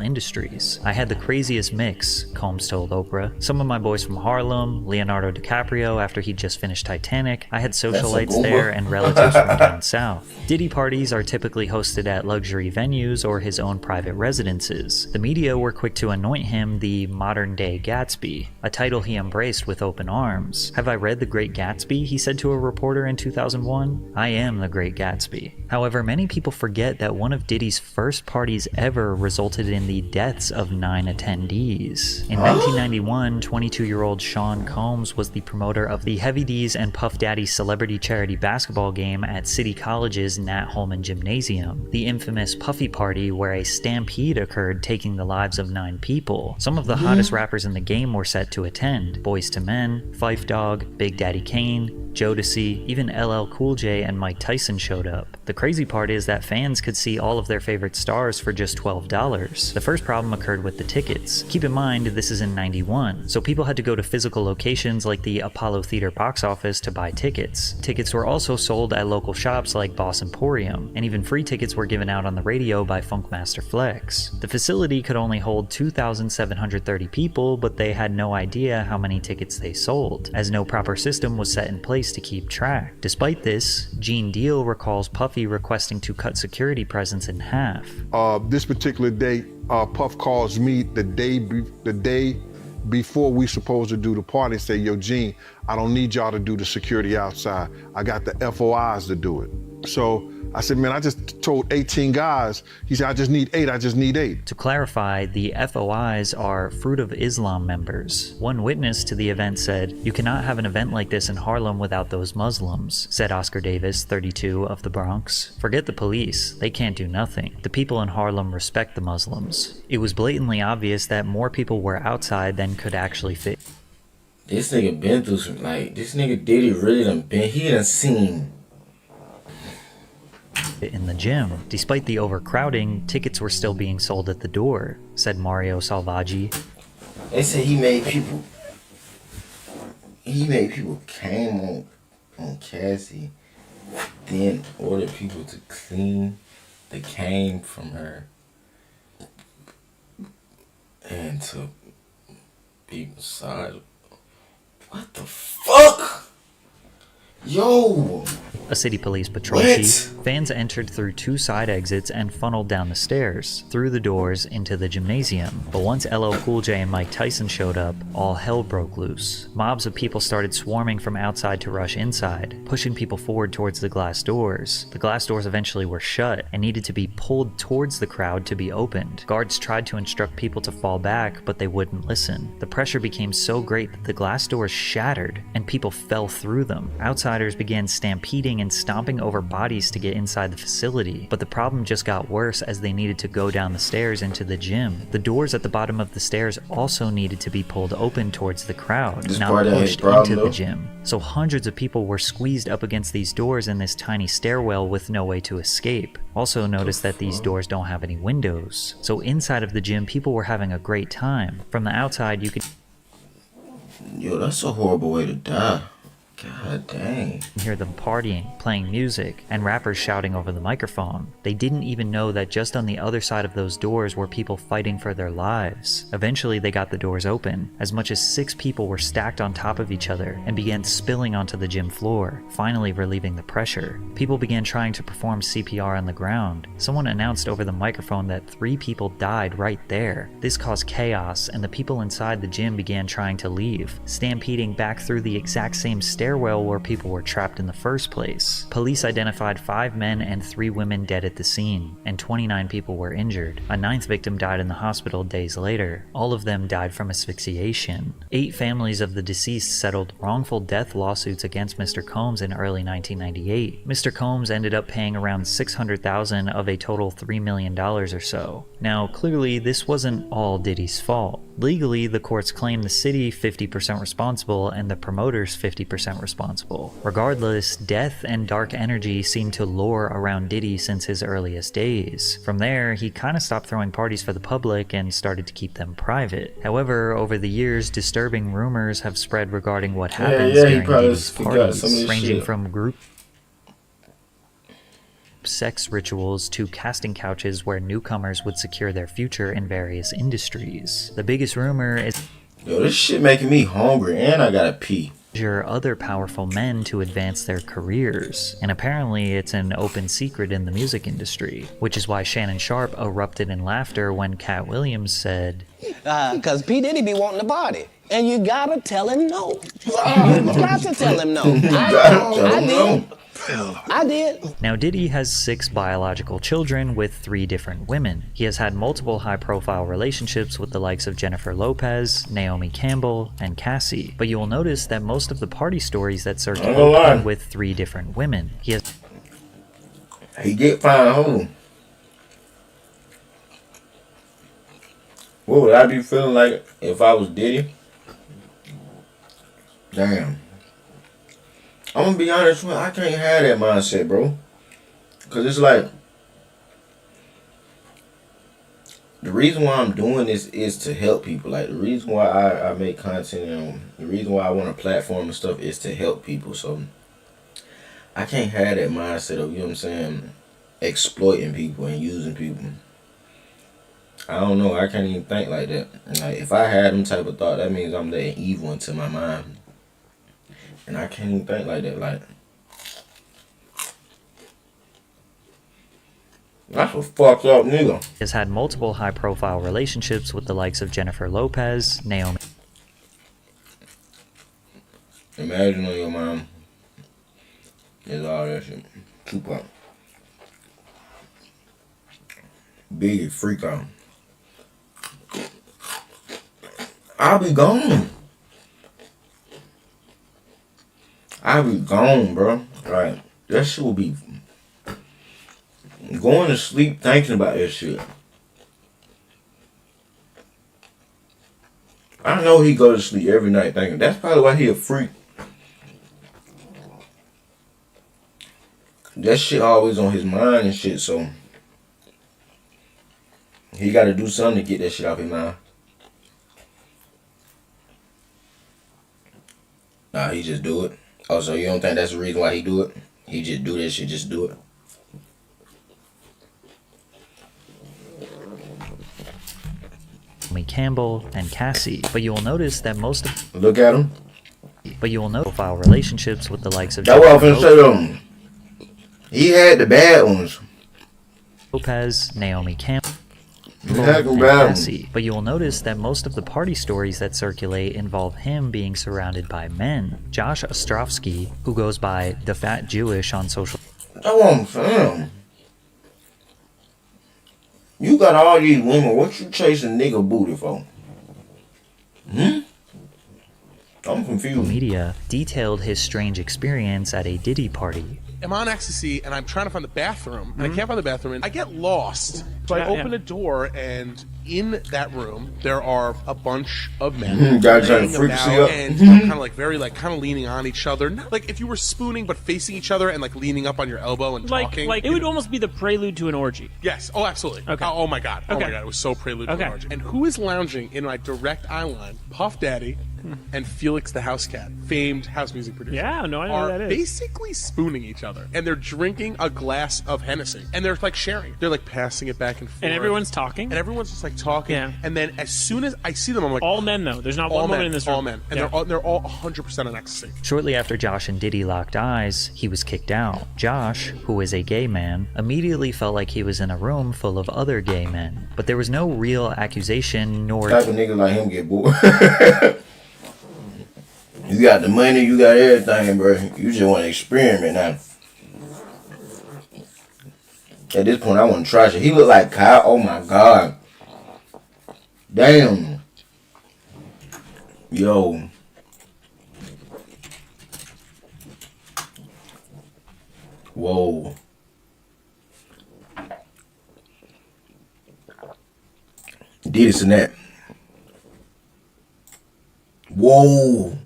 Industries. I had the craziest mix, Combs told Oprah. Some of my boys from Harlem, Leonardo DiCaprio after he just finished Titanic. I had socialites there and relatives from down south. Diddy parties are typically hosted at luxury venues or his own private residences. The media were quick to anoint him the modern-day Gatsby, a title he embraced with open arms. Have I read The Great Gatsby? He said to a reporter in 2001. I am the Great Gatsby. However, many people forget that one of Diddy's first parties ever resulted in the deaths of 9 attendees. In 1991, 22-year-old Sean Combs was the promoter of the Heavy D's and Puff Daddy celebrity charity basketball game at City College's Nat Holman Gymnasium, the infamous Puffy Party where a stampede occurred taking the lives of 9 people. Some of the hottest rappers in the game were set to attend. Boyz II Men, Phife Dawg, Big Daddy Kane, Jodeci, even LL Cool J and Mike Tyson showed up. The crazy part is that fans could see all of their favorite stars for just $12. The first problem occurred with the tickets. Keep in mind, this is in 91, so people had to go to physical locations like the Apollo Theater box office to buy tickets. Tickets were also sold at local shops like Boss Emporium, and even free tickets were given out on the radio by Funkmaster Flex. The facility could only hold 2,730 people, but they had no idea how many tickets they sold, as no proper system was set in place to keep track. Despite this, Gene Deal recalls Puffy requesting to cut security presence in half. This particular day, Puff calls me the day before we supposed to do the party and say, yo, Gene, I don't need y'all to do the security outside. I got the FOIs to do it. So I said, man, I just told 18 guys. He said, I just need 8, I just need 8. To clarify, the FOIs are Fruit of Islam members. One witness to the event said, you cannot have an event like this in Harlem without those Muslims, said Oscar Davis, 32, of the Bronx. Forget the police, they can't do nothing. The people in Harlem respect the Muslims. It was blatantly obvious that more people were outside than could actually fit. This nigga been through some, like, this nigga Diddy really he done seen in the gym. Despite the overcrowding, tickets were still being sold at the door, said Mario Salvaggi. They said he made people came on Cassie, then ordered people to clean the cane from her and to be massaged. What the fuck? Yo! A city police patrol chief. Fans entered through 2 side exits and funneled down the stairs, through the doors, into the gymnasium. But once LL Cool J and Mike Tyson showed up, all hell broke loose. Mobs of people started swarming from outside to rush inside, pushing people forward towards the glass doors. The glass doors eventually were shut and needed to be pulled towards the crowd to be opened. Guards tried to instruct people to fall back, but they wouldn't listen. The pressure became so great that the glass doors shattered and people fell through them. Outside, outsiders began stampeding and stomping over bodies to get inside the facility, but the problem just got worse as they needed to go down the stairs into the gym. The doors at the bottom of the stairs also needed to be pulled open towards the crowd, not pushed into the gym. So hundreds of people were squeezed up against these doors in this tiny stairwell with no way to escape. Also notice that these doors don't have any windows. So inside of the gym, people were having a great time. From the outside, you could Yo, that's a horrible way to die. God dang. hear them partying, playing music, and rappers shouting over the microphone. They didn't even know that just on the other side of those doors were people fighting for their lives. Eventually they got the doors open. As much as 6 people were stacked on top of each other and began spilling onto the gym floor, finally relieving the pressure. People began trying to perform CPR on the ground. Someone announced over the microphone that 3 people died right there. This caused chaos, and the people inside the gym began trying to leave, stampeding back through the exact same stairwell where people were trapped in the first place. Police identified 5 men and 3 women dead at the scene, and 29 people were injured. A 9th victim died in the hospital days later. All of them died from asphyxiation. 8 families of the deceased settled wrongful death lawsuits against Mr. Combs in early 1998. Mr. Combs ended up paying around $600,000 of a total $3 million or so. Now, clearly, this wasn't all Diddy's fault. Legally, the courts claimed the city 50% responsible and the promoters 50% responsible. Regardless, death and dark energy seemed to lure around Diddy since his earliest days. From there, he kinda stopped throwing parties for the public and started to keep them private. However, over the years, disturbing rumors have spread regarding what happens during Diddy's parties, ranging from group sex rituals to casting couches where newcomers would secure their future in various industries. The biggest rumor is Yo, this shit making me hungry and I gotta pee. Other powerful men to advance their careers, and apparently it's an open secret in the music industry, which is why Shannon Sharp erupted in laughter when Cat Williams said, Cause P. Diddy be wanting to party, and you gotta tell him no. You got to tell him no. I did. Now Diddy has 6 biological children with 3 different women. He has had multiple high-profile relationships with the likes of Jennifer Lopez, Naomi Campbell, and Cassie, but you will notice that most of the party stories that circulate are with 3 different women. He get fine home. What would I be feeling like if I was Diddy? Damn. I'm gonna be honest with you, I can't have that mindset, bro. Cause it's like, the reason why I'm doing this is to help people. Like, the reason why I make content and the reason why I want a platform and stuff is to help people. So I can't have that mindset of, you know what I'm saying, exploiting people and using people. I don't know, I can't even think like that. And like, if I had them type of thought, that means I'm letting evil into my mind. And I can't even think like that. Like, that's a fucked up nigga. Has had multiple high-profile relationships with the likes of Jennifer Lopez, Naomi. Imagine on your mom is all that shit. Tupac. Biggie, freak out. I'll be gone. I'll be gone, bro. Like, that shit will be going to sleep thinking about that shit. I know he go to sleep every night thinking. That's probably why he a freak. That shit always on his mind and shit, so he got to do something to get that shit off his mind. Nah, he just do it. Oh, so you don't think that's the reason why he do it? He just do that shit, just do it. Naomi Campbell and Cassie, but you will notice that most of look at him. But you will know profile relationships with the likes of that's what I was gonna say to him. He had the bad ones. Lopez, Naomi Campbell, and Cassie. But you will notice that most of the party stories that circulate involve him being surrounded by men. Josh Ostrovsky, who goes by the Fat Jewish on social. That's what I'm saying. You got all these women. What you chasing nigga booty for? I'm confused. Media detailed his strange experience at a Diddy party. I'm on ecstasy and I'm trying to find the bathroom and I can't find the bathroom and I get lost. So I open a door and in that room there are a bunch of men Guys trying laying to freak about you up. and kind of like very like kind of leaning on each other. Not like if you were spooning but facing each other and like leaning up on your elbow and talking. Like it would almost be the prelude to an orgy. Yes. Oh, absolutely. Okay. Oh my god. Oh Okay. my god. It was so prelude to Okay. an orgy. And who is lounging in my direct eye line? Puff Daddy and Felix the House Cat, famed house music producer. Yeah, no, I know who are that is. basically spooning each other, and they're drinking a glass of Hennessy, and they're like sharing. They're like passing it back and forth, And everyone's talking. and everyone's just like talking. Yeah. And then as soon as I see them, I'm like, All men though. There's not all one woman men, in this room. all men, and Yeah. they're all 100% on ecstasy. Shortly after Josh and Diddy locked eyes, he was kicked out. Josh, who is a gay man, immediately felt like he was in a room full of other gay men. But there was no real accusation nor... Type of nigga like him get bored. You got the money, you got everything, bro. You just want to experiment now. At this point, I want to try shit. He look like Kyle. Oh my god. Damn. Yo. Whoa. Diddy snap. Whoa.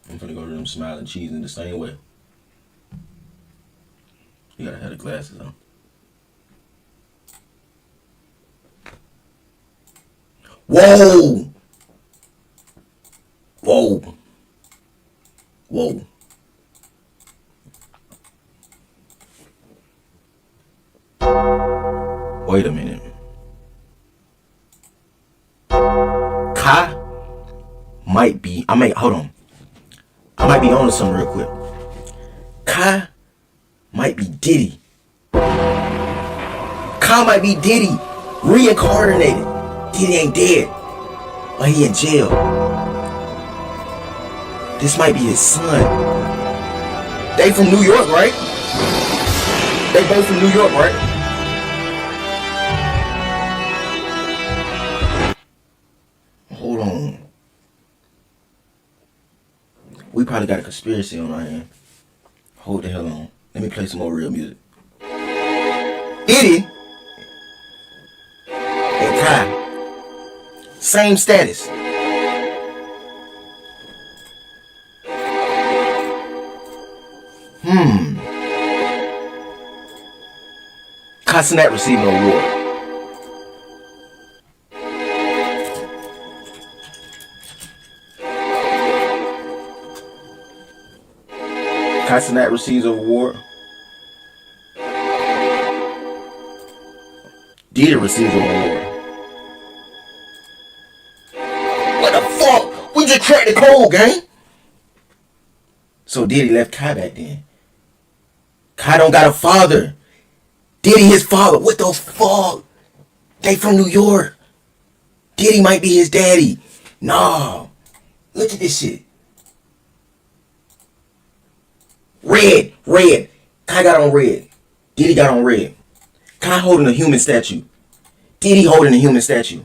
I'm gonna go to them smiling cheese in the same way. You gotta have the glasses on. Whoa! Whoa! Whoa! Wait a minute. Kai might be. Hold on. I might be on to something real quick. Kai might be Diddy. Kai might be Diddy reincarnated. Diddy ain't dead, but he in jail. This might be his son. They from New York, right? They both from New York, right? Hold on. We probably got a conspiracy on our hand. Hold the hell on. Let me play some more real music. Diddy and Kai, same status. Kai Cenat received an award. Kai Cenat receives an award. Diddy receives an award. What the fuck? We just cracked the code, gang. So Diddy left Kai back then. Kai don't got a father. Diddy his father. What the fuck? They from New York. Diddy might be his daddy. Nah. Look at this shit. Red. Kai got on red. Diddy got on red. Kai holding a human statue. Diddy holding a human statue.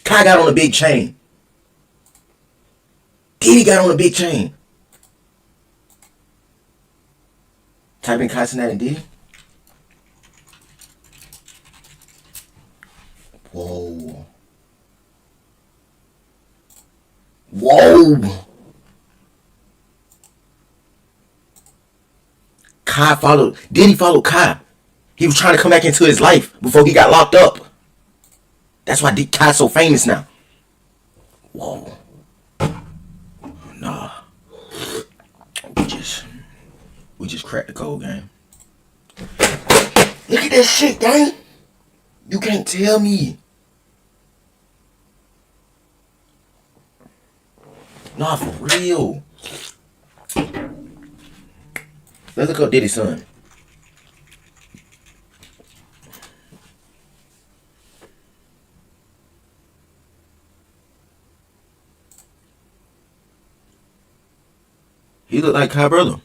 Kai got on a big chain. Diddy got on a big chain. Type in Kai Cenat and Diddy. Whoa. Diddy followed Kai. He was trying to come back into his life before he got locked up. That's why Kai's so famous now. Whoa. Nah. We just cracked the code, gang. Look at that shit, gang. You can't tell me. Nah, for real. Let's look up Diddy's son. He look like Kai brother.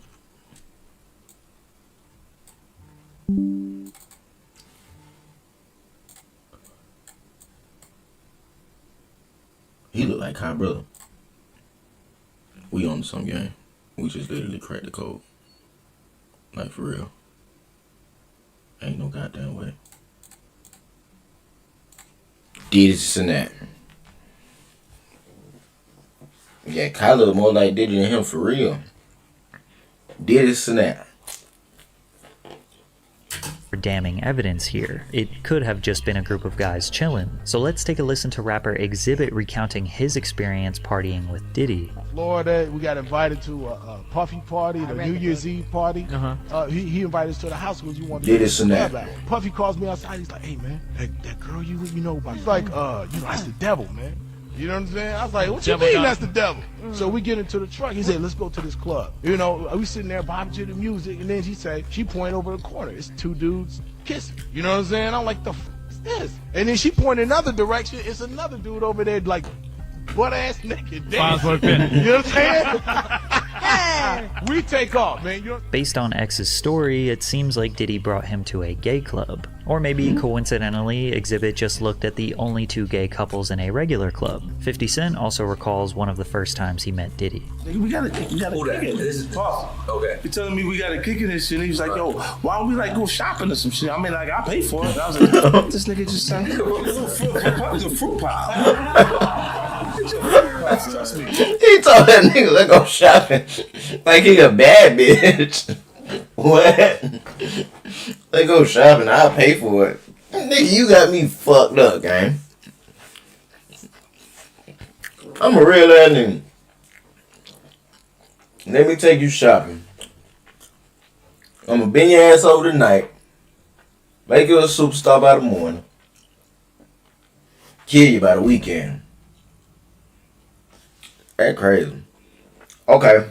Kai, brother, we on some game. We just literally cracked the code. Like, for real. Ain't no goddamn way. Diddy snap. Yeah, Kai look more like Diddy than him for real. Diddy snap. Damning evidence here. It could have just been a group of guys chilling. So let's take a listen to rapper Exhibit recounting his experience partying with Diddy. Florida, we got invited to a Puffy party, the New Year's Eve party. He invited us to the house because you wanted to Diddy get snap. Puffy calls me outside. He's like, "Hey man, that girl you know about?" He's like, that's the devil, man. You know what I'm saying? I was like, "What you mean that's the devil?" So we get into the truck. He said, "Let's go to this club." You know, we sitting there bobbing to the music, and then she point over the corner. It's two dudes kissing. You know what I'm saying? I'm like, "The f is this?" And then she point another direction. It's another dude over there, like butt ass naked. Dancing. You know what I'm saying? We take off, man. Based on X's story, it seems like Diddy brought him to a gay club. Or maybe coincidentally, Exhibit just looked at the only two gay couples in a regular club. 50 Cent also recalls one of the first times he met Diddy. We gotta kick it. This is Puff. Okay. He telling me we gotta kick it and shit. And he was like, "Yo, why don't we like go shopping or some shit?" I mean, like, I pay for it. I was like, "This nigga just said it's a fruit pie." Trust me. He told that nigga, "Let's go shopping." Like he a bad bitch. What? Let's go shopping. I'll pay for it. Nigga, you got me fucked up, gang. I'm a real ass nigga. Let me take you shopping. I'm gonna bend your ass over tonight. Make you a superstar by the morning. Kill you by the weekend. That crazy. Okay.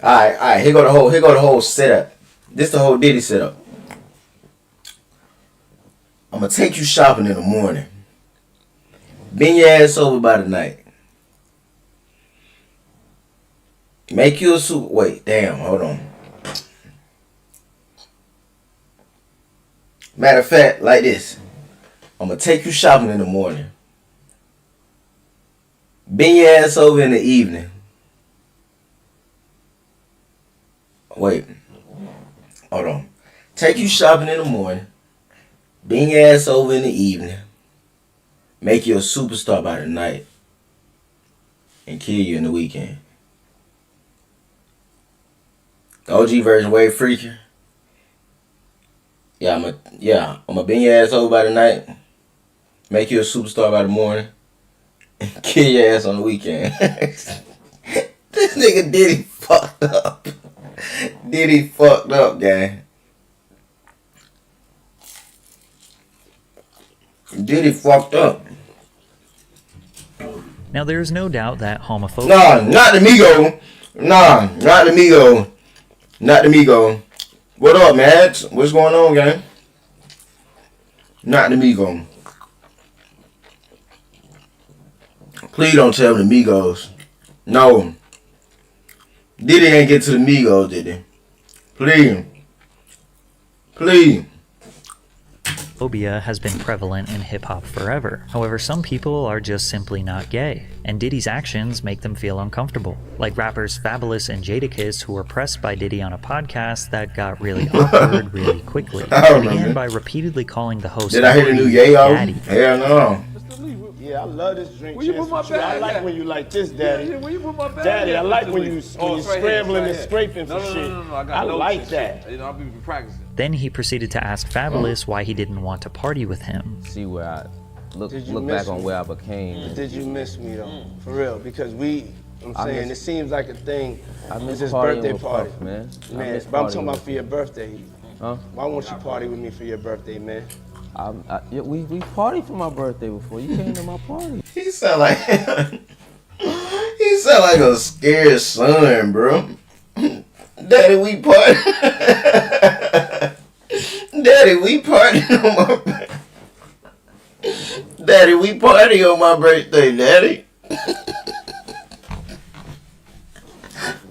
Alright. Here go the whole setup. This the whole Diddy setup. I'm gonna take you shopping in the morning. Bend your ass over by the night. Make you a soup. Wait, damn, hold on. Matter of fact, like this. I'm gonna take you shopping in the morning. Bend your ass over in the evening. Wait. Hold on. Take you shopping in the morning. Bend your ass over in the evening. Make you a superstar by the night. And kill you in the weekend. The OG version way freakier. Yeah, I'm gonna bend your ass over by the night. Make you a superstar by the morning. And kill your ass on the weekend. This nigga Diddy fucked up. Diddy fucked up, gang. Diddy fucked up. Now there's no doubt that homophobia... Nah, not the Migo. Nah, not the Migo. Not the Migo. What up, Mads? What's going on, gang? Not the Migo. Please don't tell me the Migos. No. Diddy ain't get to the Migos, did he? Please. Please. Phobia has been prevalent in hip-hop forever. However, some people are just simply not gay, and Diddy's actions make them feel uncomfortable. Like rappers Fabulous and Jadakiss, who were pressed by Diddy on a podcast that got really awkward really quickly. They began by repeatedly calling the host Did I hear the new Ye album? Hell no. Yeah, I love this drink. Where you put my bag? I like when you like this, Daddy. Where you put my bag? Daddy, I like when you it's scrambling and scraping for shit. I like that. I'll be practicing. Then he proceeded to ask Fabulous why he didn't want to party with him. See where I look miss back on me? where I became. Did you miss me though? For real? Because I'm saying it seems like a thing. I miss It's his partying birthday with party, Puff, man. Man, but I'm talking about for your birthday. Huh? Why won't you party with me for your birthday, man? We partied for my birthday before. You came to my party. He sound like a scared son, bro. Daddy, we party. Daddy, we party on my birthday. Daddy, we party on my birthday, Daddy.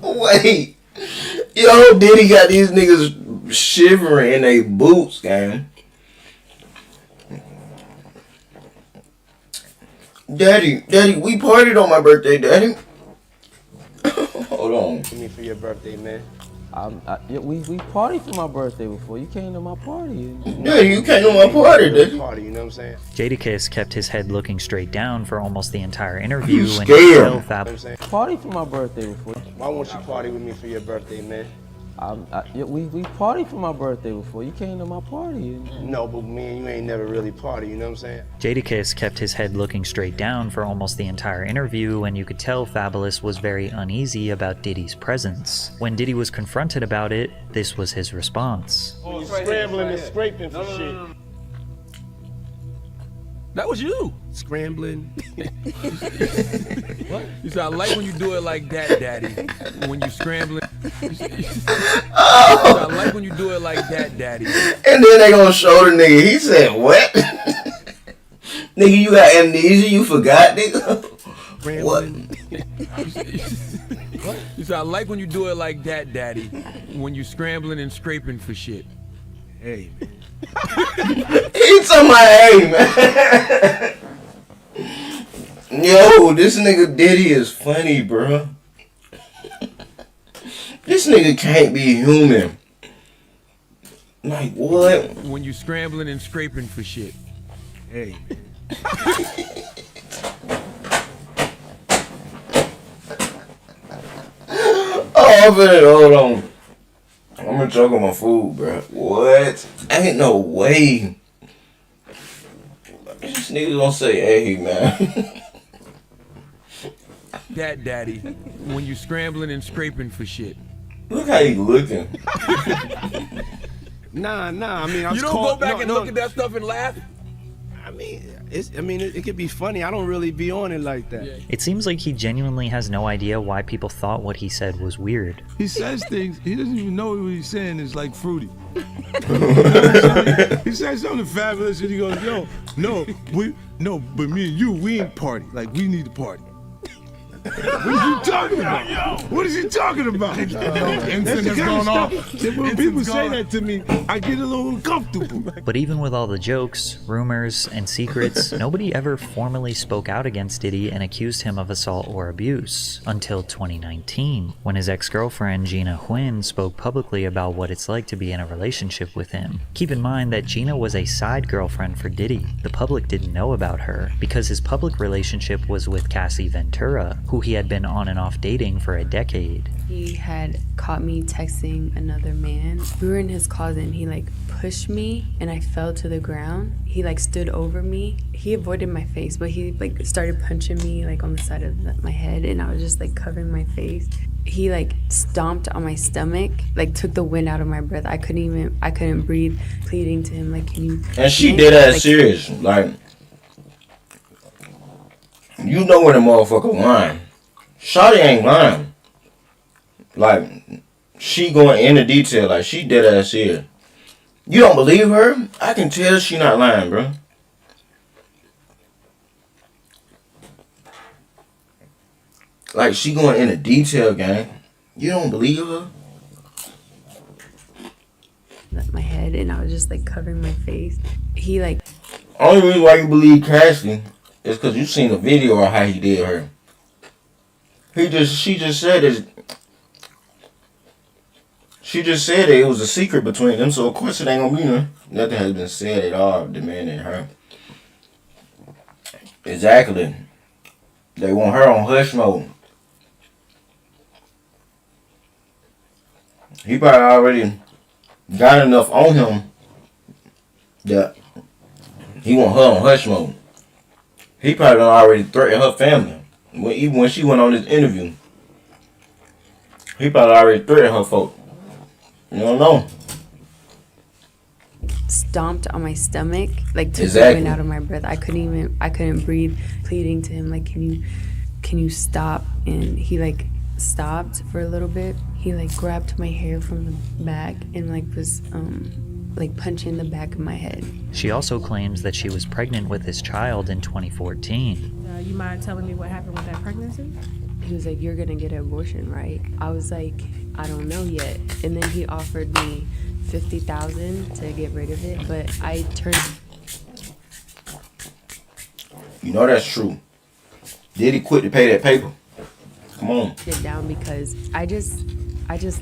Wait. Yo, Diddy got these niggas shivering in their boots, gang. Daddy, we partied on my birthday, Daddy. Hold on. For me for your birthday, man. Yeah, we partied for my birthday before. You came to my party. Daddy, you came to my party, Daddy. Party, you know what I'm saying? Jadakiss kept his head looking straight down for almost the entire interview. You and you could tell scared. Party for my birthday before. Why won't you party with me for your birthday, man? Yeah, we partied for my birthday before. You came to my party. No, but me and you ain't never really party, you know what I'm saying? Jadakiss kept his head looking straight down for almost the entire interview, and you could tell Fabulous was very uneasy about Diddy's presence. When Diddy was confronted about it, this was his response. Oh, scrambling and scraping for shit. That was you. Scrambling. What? You said, I like when you do it like that, Daddy. When you scrambling. You said, I like when you do it like that, Daddy. And then they gonna show the nigga. He said, what? Nigga, you got amnesia? You forgot, nigga? What? What? You said, I like when you do it like that, Daddy. When you scrambling and scraping for shit. Hey, man. He talking about, hey, man. Yo, this nigga Diddy is funny, bro. This nigga can't be human. Like, what? When you scrambling and scraping for shit. Hey, man. Oh, I'm finna, hold on. I'm gonna choke on my food, bro. What? Ain't no way. This nigga gonna say, hey, man. That, Daddy. When you scrambling and scraping for shit. Look how he looking. Nah. I mean, I was You don't caught, go back and look at that stuff and laugh? I mean, it could be funny. I don't really be on it like that. It seems like he genuinely has no idea why people thought what he said was weird. He says things, he doesn't even know what he's saying is like fruity. He says something fabulous and he goes, yo, but me and you, we ain't party. Like, we need to party. What is he talking about? What is he talking about? That's the kind of stuff that when people say that to me, I get a little uncomfortable. But even with all the jokes, rumors, and secrets, nobody ever formally spoke out against Diddy and accused him of assault or abuse until 2019, when his ex-girlfriend Gina Huynh spoke publicly about what it's like to be in a relationship with him. Keep in mind that Gina was a side girlfriend for Diddy. The public didn't know about her because his public relationship was with Cassie Ventura, who he had been on and off dating for a decade. He had caught me texting another man. We were in his closet and he like pushed me and I fell to the ground. He like stood over me. He avoided my face, but he like started punching me like on the side of my head and I was just like covering my face. He like stomped on my stomach, like took the wind out of my breath. I couldn't breathe, pleading to him like, can you? And she did that serious. Like, you know when the motherfucker lying. Shawty ain't lying. Like, she going into detail. Like, she dead ass here. You don't believe her? I can tell she not lying, bro. Like, she going into detail, gang. You don't believe her? My head and I was just like covering my face. He like. Only reason why you believe Cassie is because you seen the video of how he did her. She just said it. She just said it was a secret between them, so of course it ain't gonna be nothing has been said at all demanding her. Exactly. They want her on hush mode. He probably already got enough on him that he want her on hush mode. He probably done already threatened her family. Even when she went on this interview, he probably already threatened her folk. You don't know. Stomped on my stomach, like took Exactly. the wind out of my breath. I couldn't breathe, pleading to him like, can you stop? And he like stopped for a little bit. He like grabbed my hair from the back and like was like punching the back of my head. She also claims that she was pregnant with his child in 2014. You mind telling me what happened with that pregnancy? He was like, you're gonna get an abortion, right? I was like, I don't know yet. And then he offered me $50,000 to get rid of it, but I turned. You know that's true. Diddy quit to pay that paper. Come on. It down because I just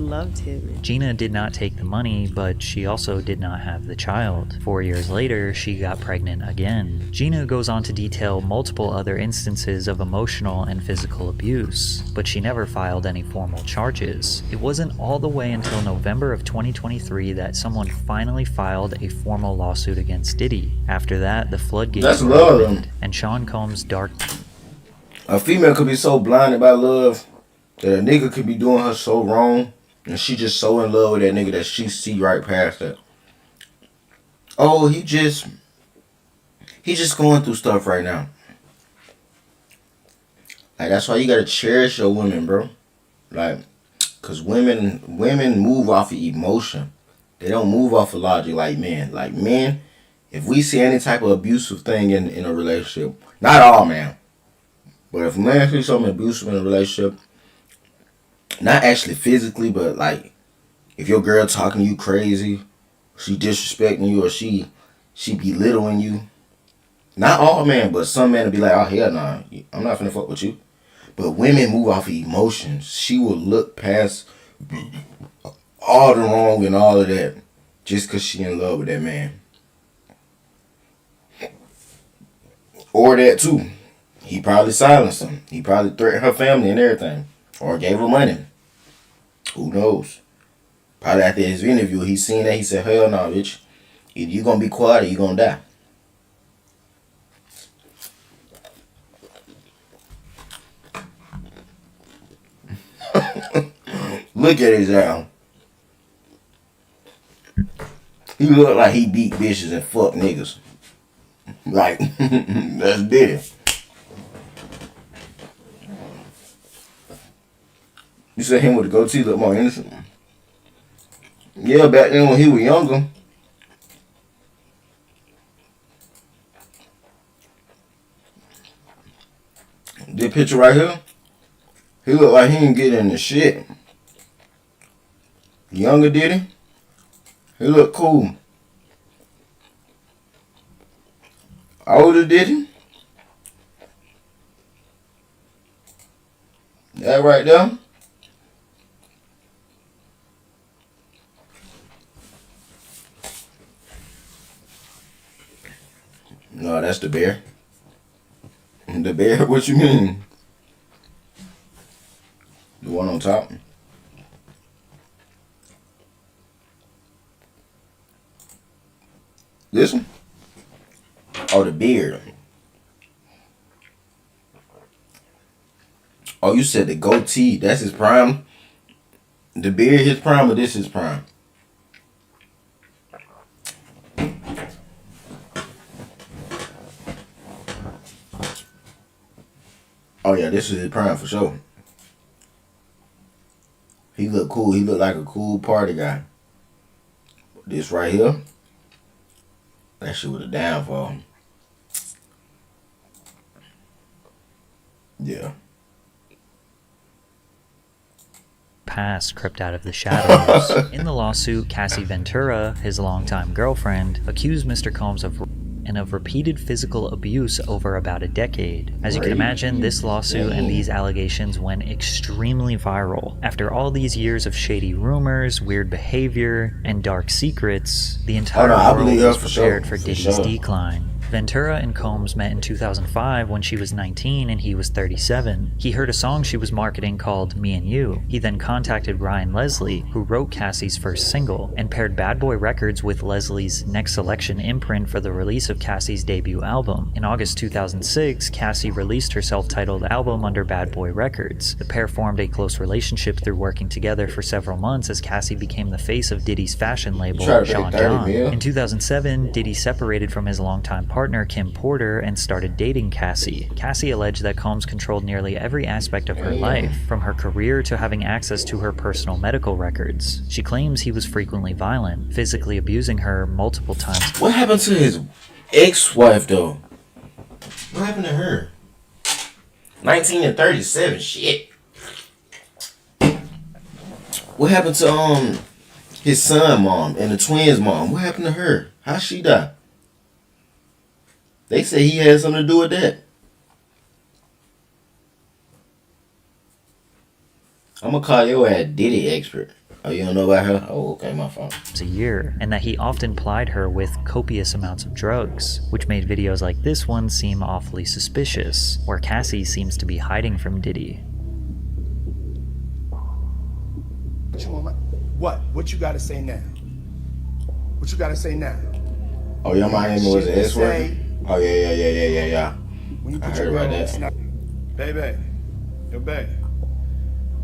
loved him. Gina did not take the money, but she also did not have the child. 4 years later, she got pregnant again. Gina goes on to detail multiple other instances of emotional and physical abuse, but she never filed any formal charges. It wasn't all the way until November of 2023 that someone finally filed a formal lawsuit against Diddy. After that, the floodgates were opened, and Sean Combs' dark... A female could be so blinded by love that a nigga could be doing her so wrong, and she just so in love with that nigga that she see right past that. Oh, he just going through stuff right now. Like, that's why you gotta cherish your women, bro. Like, cause women move off of emotion. They don't move off of logic like men. Like men, if we see any type of abusive thing in a relationship, not all, man. But if a man sees something abusive in a relationship, not actually physically, but like if your girl talking to you crazy, she disrespecting you, or she belittling you. Not all men, but some men will be like, oh hell nah, I'm not finna fuck with you. But women move off of emotions. She will look past all the wrong and all of that just cause she in love with that man. Or that too. He probably silenced him. He probably threatened her family and everything. Or gave her money. Who knows? Probably after his interview, he seen that. He said, hell no, bitch. Either you gonna be quiet or you gonna die. Look at his ass. He look like he beat bitches and fuck niggas. Like, that's Diddy. You said him with the goatee look more innocent? Yeah, back then when he was younger. This picture right here, he look like he ain't getting in the shit. Younger Diddy, he look cool. Older Diddy, that right there. No, that's the bear. The bear? What you mean? The one on top? This one? Oh, the beard. Oh, you said the goatee. That's his prime? The beard his prime, or this his prime? Oh yeah, this is his prime for sure. He look cool. He look like a cool party guy. This right here, that shit was a downfall. Yeah. Past crept out of the shadows. In the lawsuit, Cassie Ventura, his longtime girlfriend, accused Mr. Combs of repeated physical abuse over about a decade. As you can imagine, this lawsuit and these allegations went extremely viral. After all these years of shady rumors, weird behavior, and dark secrets, the entire world was prepared for Diddy's decline. Ventura and Combs met in 2005 when she was 19 and he was 37. He heard a song she was marketing called Me and You. He then contacted Ryan Leslie, who wrote Cassie's first single, and paired Bad Boy Records with Leslie's Next Selection imprint for the release of Cassie's debut album. In August 2006, Cassie released her self-titled album under Bad Boy Records. The pair formed a close relationship through working together for several months as Cassie became the face of Diddy's fashion label, Sean John. In 2007, Diddy separated from his longtime partner Kim Porter and started dating Cassie. Cassie alleged that Combs controlled nearly every aspect of her life, from her career to having access to her personal medical records. She claims he was frequently violent, physically abusing her multiple times. What happened to his ex-wife though? What happened to her? 19 and 37, shit. What happened to his son mom and the twins mom? What happened to her? How'd she die? They say he had something to do with that. I'm gonna call your ass Diddy expert. Oh, you don't know about her? Oh, okay, my fault. A year, and that he often plied her with copious amounts of drugs, which made videos like this one seem awfully suspicious, where Cassie seems to be hiding from Diddy. What you want? What? What you gotta say now? What you gotta say now? Oh, your Miami was an Shit to S word? say. Oh, yeah. When you I put heard your about girl on that. snap, baby, yo, baby.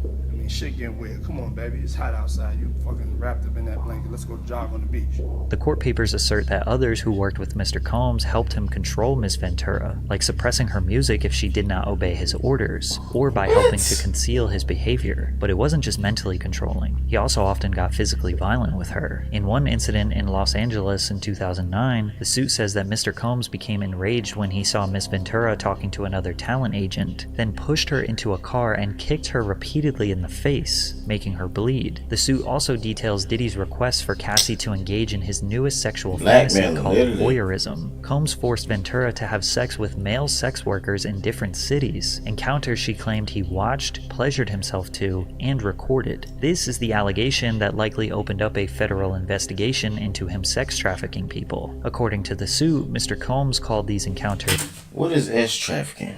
I mean, shit getting weird. Come on, baby. It's hot outside. You fucking wrapped up in that blanket. Let's go jog on the beach. The court papers assert that others who worked with Mr. Combs helped him control Miss Ventura, like suppressing her music if she did not obey his orders, or by helping to conceal his behavior. But it wasn't just mentally controlling. He also often got physically violent with her. In one incident in Los Angeles in 2009, the suit says that Mr. Combs became enraged when he saw Miss Ventura talking to another talent agent, then pushed her into a car and kicked her repeatedly in the face, making her bleed. The suit also details Diddy's request for Cassie to engage in his newest sexual fantasy called voyeurism. Combs forced Ventura to have sex with male sex workers in different cities, encounters she claimed he watched, pleasured himself to, and recorded. This is the allegation that likely opened up a federal investigation into him sex trafficking people. According to the suit, Mr. Combs called these encounters... What is S trafficking?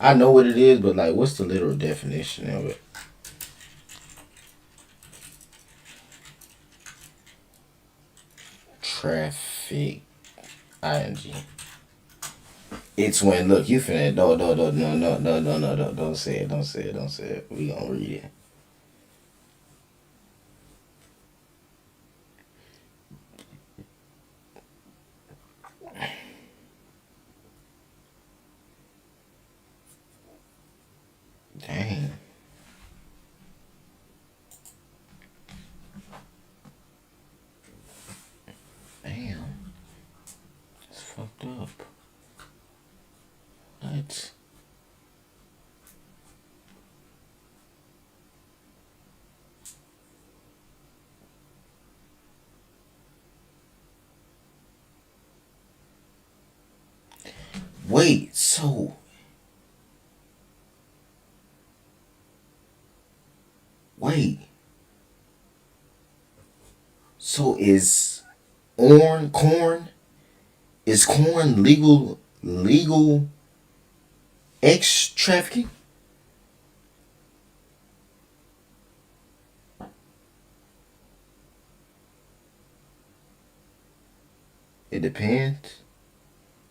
I know what it is, but like, what's the literal definition of it? Traffic, ing. It's when, look, you finna, no, don't say it. We gonna read it. Dang. Damn. It's fucked up. What? Wait, so... Wait. So is corn? Is corn legal X trafficking? It depends.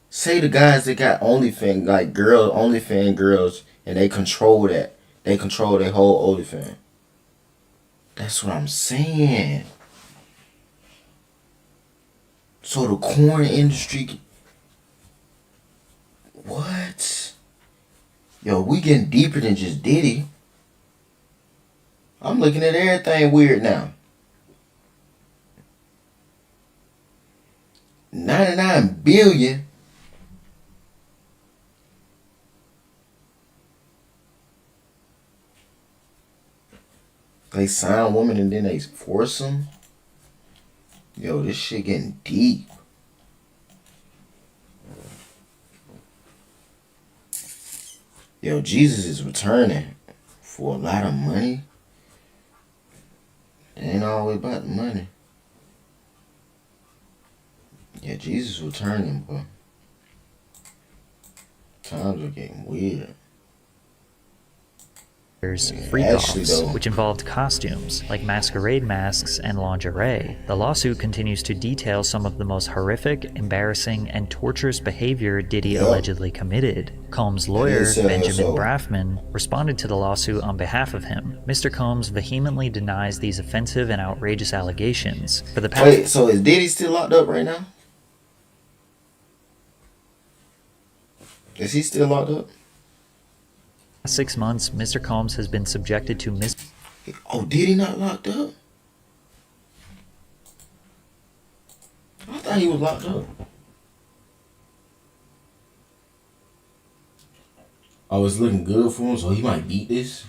Say the guys that got OnlyFans, like OnlyFans girls, and they control that. They control their whole OnlyFans. That's what I'm saying. So the corn industry... What? Yo, we getting deeper than just Diddy. I'm looking at everything weird now. 99 billion. They sign women and then they force them. Yo, this shit getting deep. Yo, Jesus is returning for a lot of money. It ain't always about the money. Yeah, Jesus returning, but times are getting weird. Freak-offs, which involved costumes, like masquerade masks and lingerie. The lawsuit continues to detail some of the most horrific, embarrassing, and torturous behavior Diddy allegedly committed. Combs' lawyer, Benjamin Braffman, responded to the lawsuit on behalf of him. Mr. Combs vehemently denies these offensive and outrageous allegations. For the past... Wait, so is Diddy still locked up right now? Is he still locked up? 6 months, Mr. Combs has been subjected to Oh, Diddy not locked up? I thought he was locked up. Oh, it's looking good for him, so he might beat this.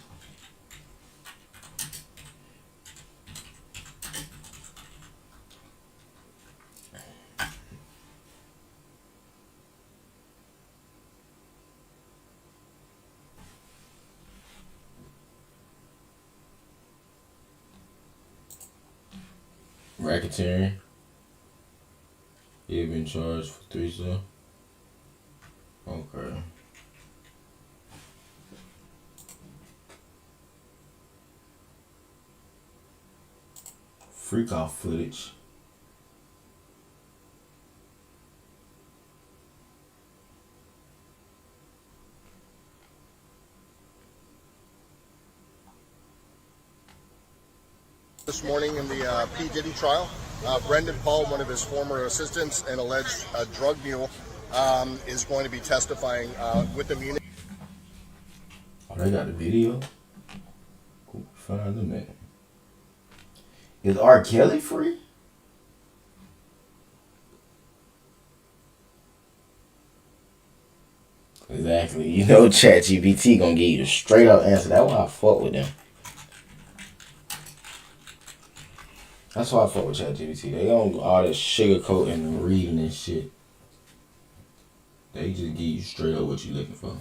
Racketeering. He had been charged for threesome. Okay. Freak off footage. This morning in the P. Diddy trial, Brendan Paul, one of his former assistants and alleged drug mule, is going to be testifying with immunity. Oh, they got the video? Cool. Find them at. Is R. Kelly free? Exactly. You know ChatGPT gonna give you a straight up answer. That's why I fuck with them. That's why I fuck with ChatGPT. They don't do all that sugarcoating and reading and shit. They just give you straight up what you looking for.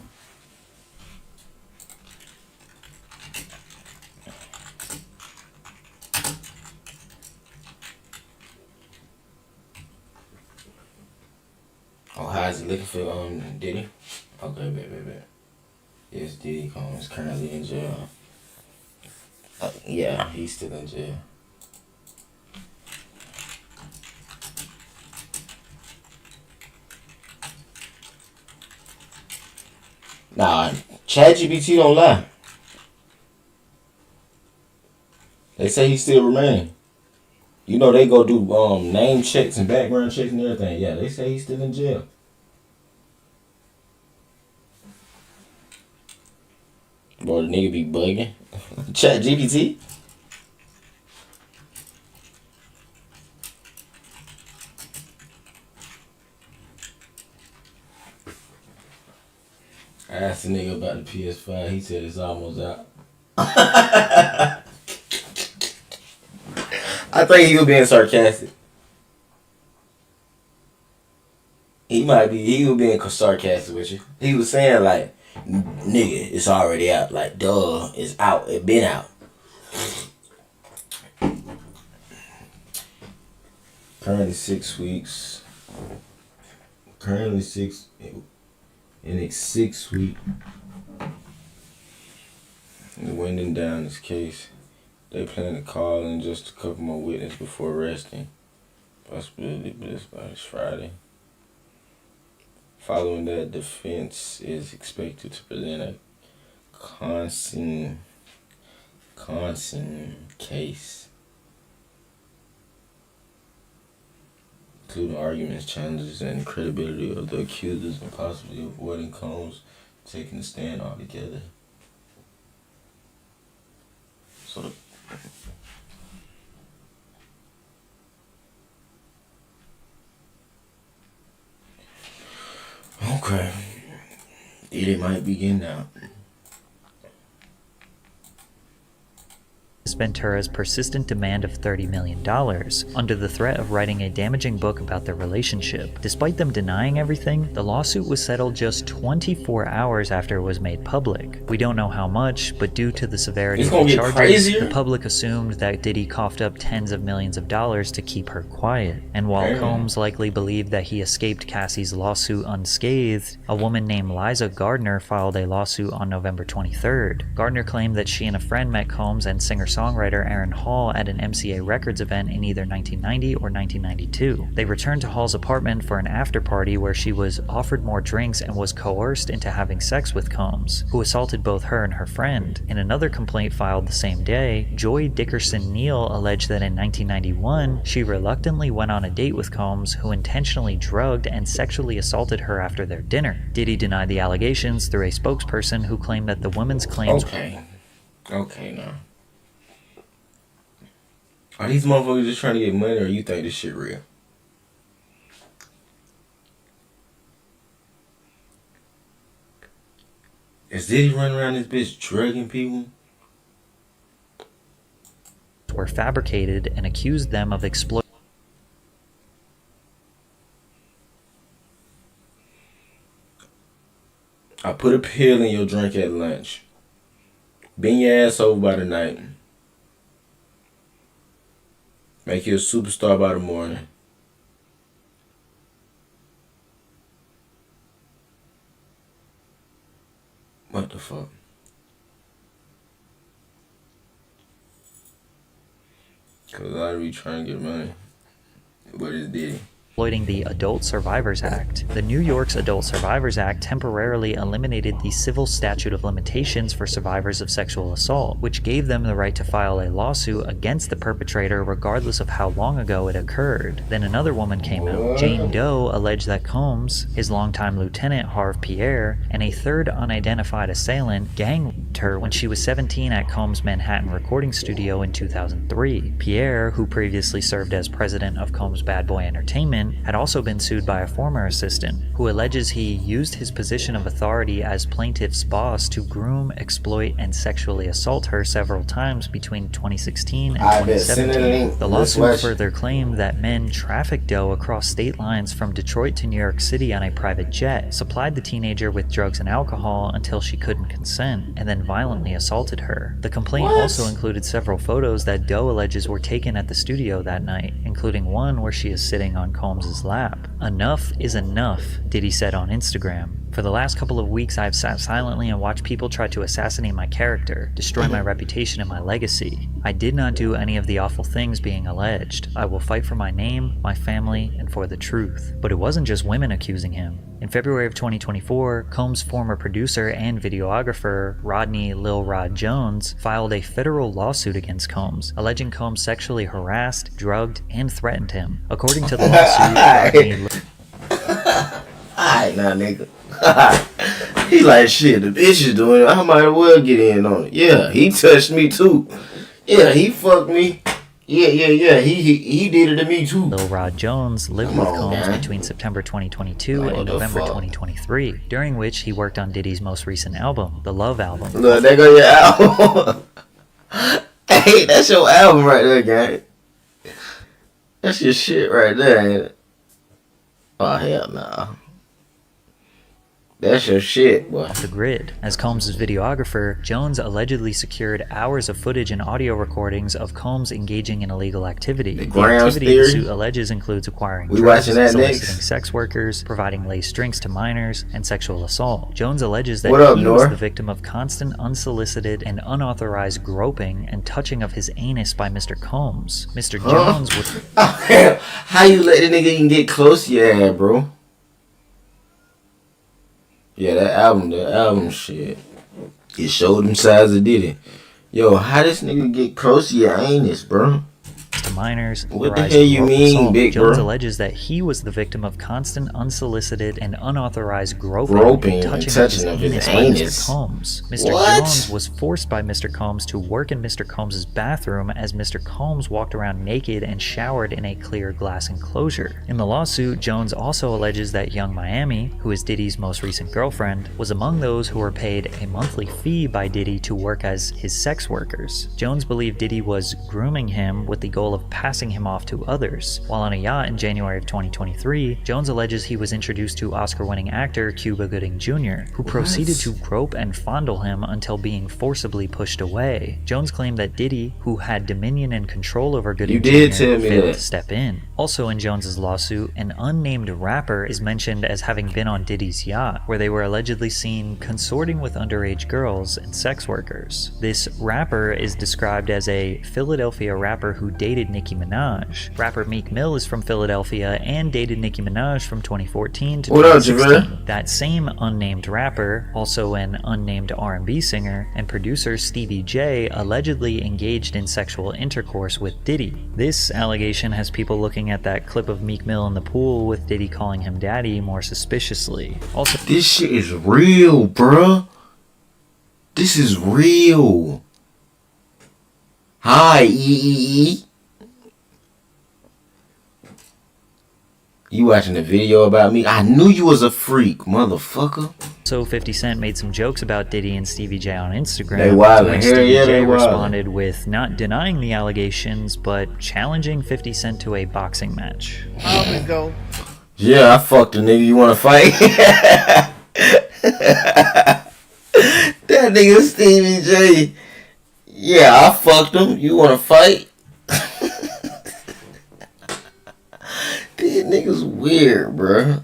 Oh, how's he looking for Diddy? Okay, bet. Yes, Diddy Combs currently in jail. Yeah, he's still in jail. Nah, ChatGPT don't lie. They say he still remain. You know they go do name checks and background checks and everything. Yeah, they say he's still in jail. Bro, the nigga be bugging. ChatGPT. I asked the nigga about the PS5. He said it's almost out. I think he was being sarcastic. He was being sarcastic with you. He was saying like, nigga, it's already out. Like, duh, it's out. It been out. Currently 6 weeks. In its 6 week. Winding down this case. They plan to call in just a couple more witnesses before arresting. Possibility, but it's by this Friday. Following that, defense is expected to present a constant case, including arguments, challenges, and credibility of the accusers, and possibly avoiding Combs taking a stand altogether. So okay. It might be getting out. Ventura's persistent demand of $30 million, under the threat of writing a damaging book about their relationship. Despite them denying everything, the lawsuit was settled just 24 hours after it was made public. We don't know how much, but due to the severity of the charges, the public assumed that Diddy coughed up tens of millions of dollars to keep her quiet. And while Combs likely believed that he escaped Cassie's lawsuit unscathed, a woman named Liza Gardner filed a lawsuit on November 23rd. Gardner claimed that she and a friend met Combs and singer-songwriter Aaron Hall at an MCA Records event in either 1990 or 1992. They returned to Hall's apartment for an after-party where she was offered more drinks and was coerced into having sex with Combs, who assaulted both her and her friend. In another complaint filed the same day, Joy Dickerson Neal alleged that in 1991, she reluctantly went on a date with Combs, who intentionally drugged and sexually assaulted her after their dinner. Diddy denied the allegations through a spokesperson who claimed that the women's claims... Okay, now. Are these motherfuckers just trying to get money, or you think this shit real? Is Diddy running around this bitch drugging people? were fabricated and accused them of exploiting. I put a pill in your drink at lunch. Bend your ass over by the night. Make you a superstar by the morning. What the fuck? Cause I be trying to get money. What is Diddy? Exploiting the Adult Survivors Act. The New York's Adult Survivors Act temporarily eliminated the civil statute of limitations for survivors of sexual assault, which gave them the right to file a lawsuit against the perpetrator regardless of how long ago it occurred. Then another woman came out. Jane Doe alleged that Combs, his longtime lieutenant Harve Pierre, and a third unidentified assailant gang raped her when she was 17 at Combs' Manhattan recording studio in 2003. Pierre, who previously served as president of Combs Bad Boy Entertainment, had also been sued by a former assistant, who alleges he used his position of authority as plaintiff's boss to groom, exploit, and sexually assault her several times between 2016 and 2017. The lawsuit further claimed that men trafficked Doe across state lines from Detroit to New York City on a private jet, supplied the teenager with drugs and alcohol until she couldn't consent, and then violently assaulted her. The complaint also included several photos that Doe alleges were taken at the studio that night, including one where she is sitting on Combs' lap. Enough is enough, Diddy said on Instagram. For the last couple of weeks, I have sat silently and watched people try to assassinate my character, destroy my reputation and my legacy. I did not do any of the awful things being alleged. I will fight for my name, my family, and for the truth. But it wasn't just women accusing him. In February of 2024, Combs' former producer and videographer, Rodney Lil Rod Jones, filed a federal lawsuit against Combs, alleging Combs sexually harassed, drugged, and threatened him. According to the lawsuit, Alright now, nigga. He like, shit, the bitch is doing it. I might as well get in on it. Yeah, he touched me too. Yeah, he fucked me. Yeah. He did it to me too. Lil Rod Jones lived with Combs between September 2022 and November 2023, during which he worked on Diddy's most recent album, the Love album. Look, there go your album. Hey, that's your album right there, gang. That's your shit right there, ain't it? Oh, hell nah. That's your shit, boy. Off the grid. As Combs' videographer, Jones allegedly secured hours of footage and audio recordings of Combs engaging in illegal activity. The activity the suit alleges includes acquiring drugs, soliciting sex workers, providing laced drinks to minors, and sexual assault. Jones alleges that he was the victim of constant, unsolicited, and unauthorized groping and touching of his anus by Mr. Combs. Mr. Jones was... How you let the nigga even get close to your ass, bro? Yeah, that album shit. It showed them size of Diddy. Yo, how this nigga get close to your anus, bro? To minors. What the hell you mean, big bro? Jones alleges that he was the victim of constant, unsolicited, and unauthorized groping and touching of his anus by Mr. Combs. Mr. Jones was forced by Mr. Combs to work in Mr. Combs' bathroom as Mr. Combs walked around naked and showered in a clear glass enclosure. In the lawsuit, Jones also alleges that Young Miami, who is Diddy's most recent girlfriend, was among those who were paid a monthly fee by Diddy to work as his sex workers. Jones believed Diddy was grooming him with the goal of passing him off to others. While on a yacht in January of 2023, Jones alleges he was introduced to Oscar-winning actor Cuba Gooding Jr., who proceeded to grope and fondle him until being forcibly pushed away. Jones claimed that Diddy, who had dominion and control over Gooding Jr., failed to step in. Also in Jones's lawsuit, an unnamed rapper is mentioned as having been on Diddy's yacht, where they were allegedly seen consorting with underage girls and sex workers. This rapper is described as a Philadelphia rapper who dated Nicki Minaj. Rapper Meek Mill is from Philadelphia and dated Nicki Minaj from 2014 to 2016. That same unnamed rapper, also an unnamed R&B singer, and producer Stevie J allegedly engaged in sexual intercourse with Diddy. This allegation has people looking at that clip of Meek Mill in the pool with Diddy calling him daddy more suspiciously. Also, this shit is real, bruh. This is real. Hi, E. You watching the video about me? I knew you was a freak, motherfucker. So 50 Cent made some jokes about Diddy and Stevie J on Instagram. They wildin'. Stevie J they responded with not denying the allegations, but challenging 50 Cent to a boxing match. How's it go? Yeah, I fucked a nigga. You wanna fight? That nigga Stevie J. Yeah, I fucked him. You wanna fight? These niggas weird, bruh.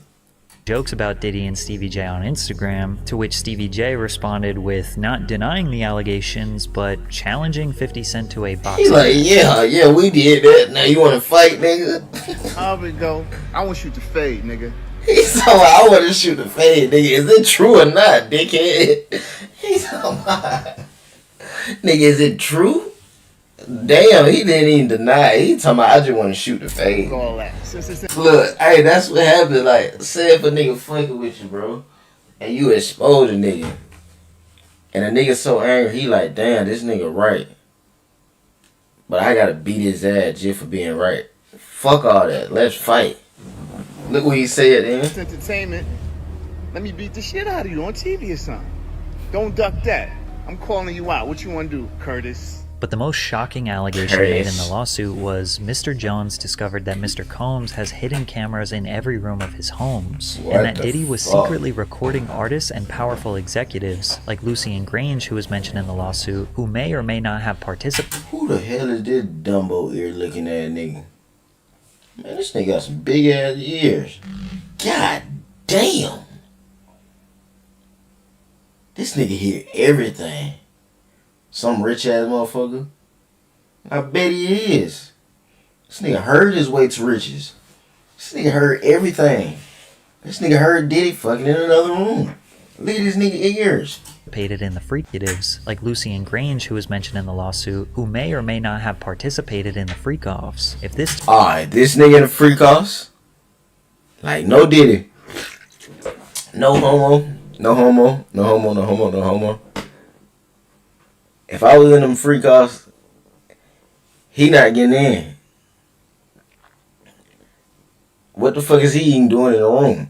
Jokes about Diddy and Stevie J on Instagram, to which Stevie J responded with not denying the allegations, but challenging 50 Cent to a boxing He's like, match. yeah, we did that. Now you wanna fight, nigga? How we go? I want to shoot the fade, nigga. He's talking about, I wanna shoot the fade, nigga. Is it true or not, dickhead? He's talking about, nigga, is it true? Damn, he didn't even deny it. He talking about, I just wanna shoot the fade. All that. Look, hey, that's what happened. Like, say if a nigga fucking with you, bro, and you expose a nigga, and a nigga so angry, he like, damn, this nigga right, but I gotta beat his ass just for being right. Fuck all that. Let's fight. Look what he said, then. It's entertainment. Let me beat the shit out of you on TV or something. Don't duck that. I'm calling you out. What you want to do, Curtis? But the most shocking allegation made in the lawsuit was Mr. Jones discovered that Mr. Combs has hidden cameras in every room of his homes, and that Diddy was secretly recording artists and powerful executives like Lucien Grange, who was mentioned in the lawsuit, who may or may not have participated. Who the hell is this Dumbo ear looking at nigga? Man, this nigga got some big ass ears. God damn. This nigga hear everything. Some rich ass motherfucker. I bet he is. This nigga heard his way to riches. This nigga heard everything. This nigga heard Diddy fucking in another room. Look at this nigga ears. In the freakatives, like Lucien Grange, who was mentioned in the lawsuit, who may or may not have participated in the freak-offs. If this Alright, this nigga in the freak-offs, like, no Diddy. No homo. No homo. No homo. No homo. No homo. If I was in them freak-offs, he not getting in. What the fuck is he even doing in the room?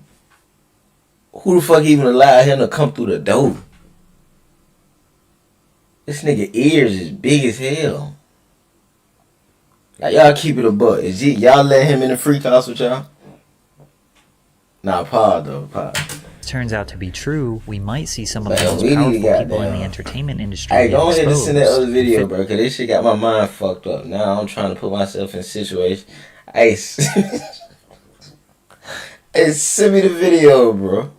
Who the fuck even allowed him to come through the door? This nigga ears is big as hell. Like, y'all keep it a buck. Is it y'all let him in the freak-offs with y'all? Nah, pause though, pause. Turns out to be true, we might see some of the Man, most we need powerful to people in the goddamn- entertainment industry. Hey, go get ahead and send that exposed. other video, bro, because this shit got my mind fucked up. Now I'm trying to put myself in a situation. Hey, hey, send me the video, bro.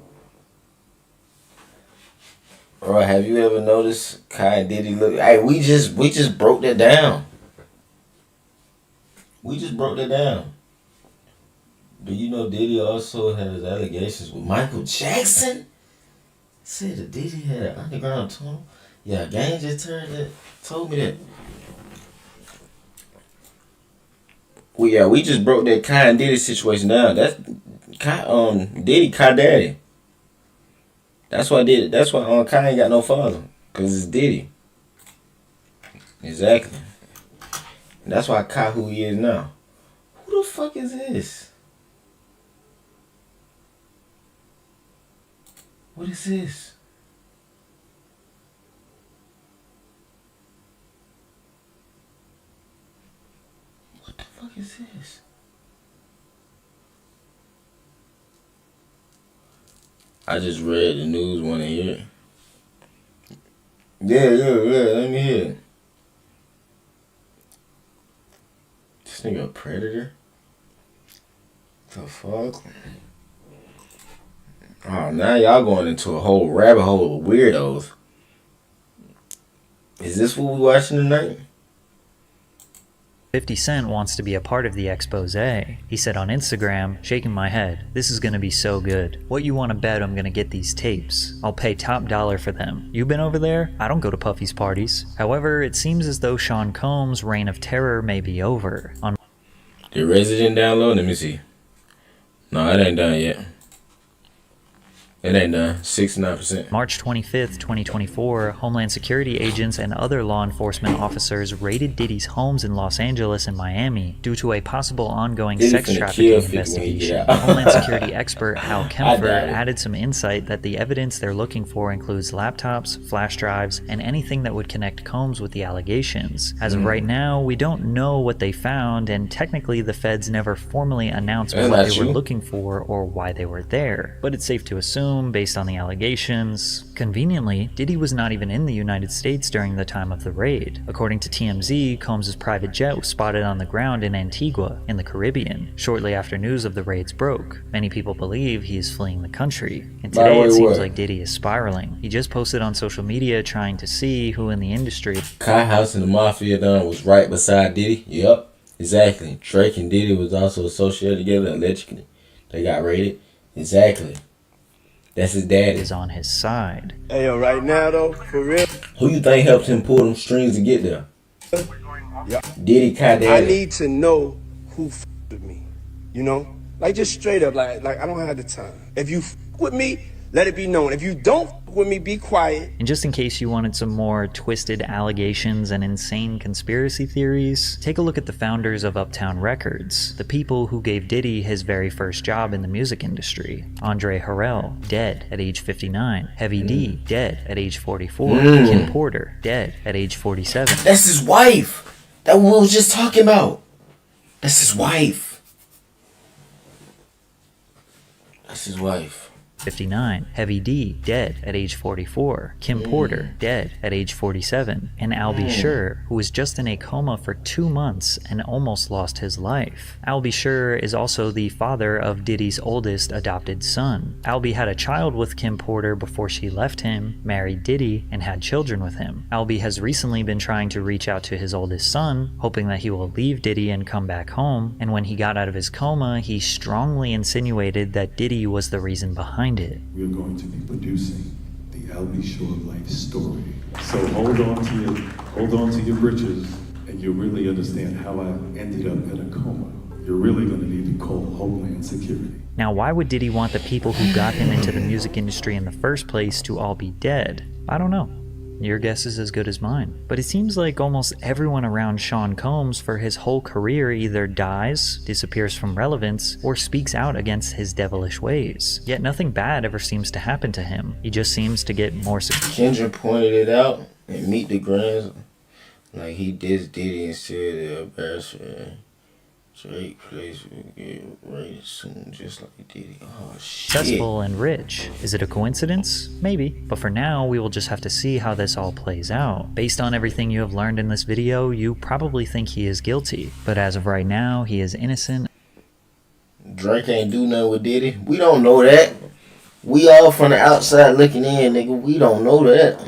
Bro, have you ever noticed Kai and Diddy look? Hey, we just broke that down. We just broke that down. Do you know Diddy also has allegations with Michael Jackson? Said that Diddy had an underground tunnel. Yeah, Gang just told me that. Well, yeah, we just broke that Kai and Diddy situation down. That's Diddy Kai Daddy. That's why Kai ain't got no father, cause it's Diddy. Exactly. And that's why Kai who he is now. Who the fuck is this? What is this? What the fuck is this? I just read the news, wanna hear it. Yeah, let me hear it. This nigga a predator? The fuck? Oh, now y'all going into a whole rabbit hole of weirdos. Is this what we watching tonight? 50 Cent wants to be a part of the expose. He said on Instagram, shaking my head, "This is gonna be so good. What you wanna bet I'm gonna get these tapes? I'll pay top dollar for them. You been over there? I don't go to Puffy's parties." However, it seems as though Sean Combs' reign of terror may be over. On The Resident download? Let me see. No, it ain't done yet. It ain't done. 69%. March 25th, 2024, Homeland Security agents and other law enforcement officers raided Diddy's homes in Los Angeles and Miami due to a possible ongoing Diddy sex finna trafficking kill 50 when he investigation. get out. Homeland Security expert Hal I Kempfer doubt it. added some insight that the evidence they're looking for includes laptops, flash drives, and anything that would connect Combs with the allegations. As of right now, we don't know what they found, and technically the feds never formally announced That's what not they were you. looking for or why they were there. But it's safe to assume assume based on the allegations. Conveniently, Diddy was not even in the United States during the time of the raid. According to TMZ, Combs' private jet was spotted on the ground in Antigua, in the Caribbean, shortly after news of the raids broke. Many people believe he is fleeing the country. And today it seems like Diddy is spiraling. He just posted on social media trying to see who in the industry. Kai House and the Mafia Don was right beside Diddy. Yep, exactly. Drake and Diddy was also associated together, allegedly. They got raided. Exactly. That's his daddy. Is on his side. Hey, yo, right now though, for real. Who you think helped him pull them strings to get there? Yeah. Diddy, Kai Daddy. I need to know who with me. You know? Like just straight up, like I don't have the time. If you with me, let it be known. If you don't with me, be quiet. And just in case you wanted some more twisted allegations and insane conspiracy theories, take a look at the founders of Uptown Records, the people who gave Diddy his very first job in the music industry. Andre Harrell, dead at age 59. Heavy D, dead at age 44. Kim Porter, dead at age 47. That's his wife. That one we was just talking about. That's his wife. That's his wife. 59. Heavy D, dead at age 44. Kim Porter, dead at age 47. And Albie Schur, who was just in a coma for 2 months and almost lost his life. Albie Schur is also the father of Diddy's oldest adopted son. Albie had a child with Kim Porter before she left him, married Diddy, and had children with him. Albie has recently been trying to reach out to his oldest son, hoping that he will leave Diddy and come back home, and when he got out of his coma, he strongly insinuated that Diddy was the reason behind it. We're going to be producing the Albie Schur life story. So hold on to your britches, and you'll really understand how I ended up in a coma. You're really going to need to call Homeland Security. Now, why would Diddy want the people who got him into the music industry in the first place to all be dead? I don't know. Your guess is as good as mine. But it seems like almost everyone around Sean Combs for his whole career either dies, disappears from relevance, or speaks out against his devilish ways. Yet nothing bad ever seems to happen to him. He just seems to get more Kendra pointed it out and Meet the Grands. Like he dissed Diddy and said the embarrassment. Drake place will get raided soon, just like Diddy. Oh, shit. Successful and rich. Is it a coincidence? Maybe. But for now, we will just have to see how this all plays out. Based on everything you have learned in this video, you probably think he is guilty. But as of right now, he is innocent. Drake ain't do nothing with Diddy. We don't know that. We all from the outside looking in, nigga. We don't know that.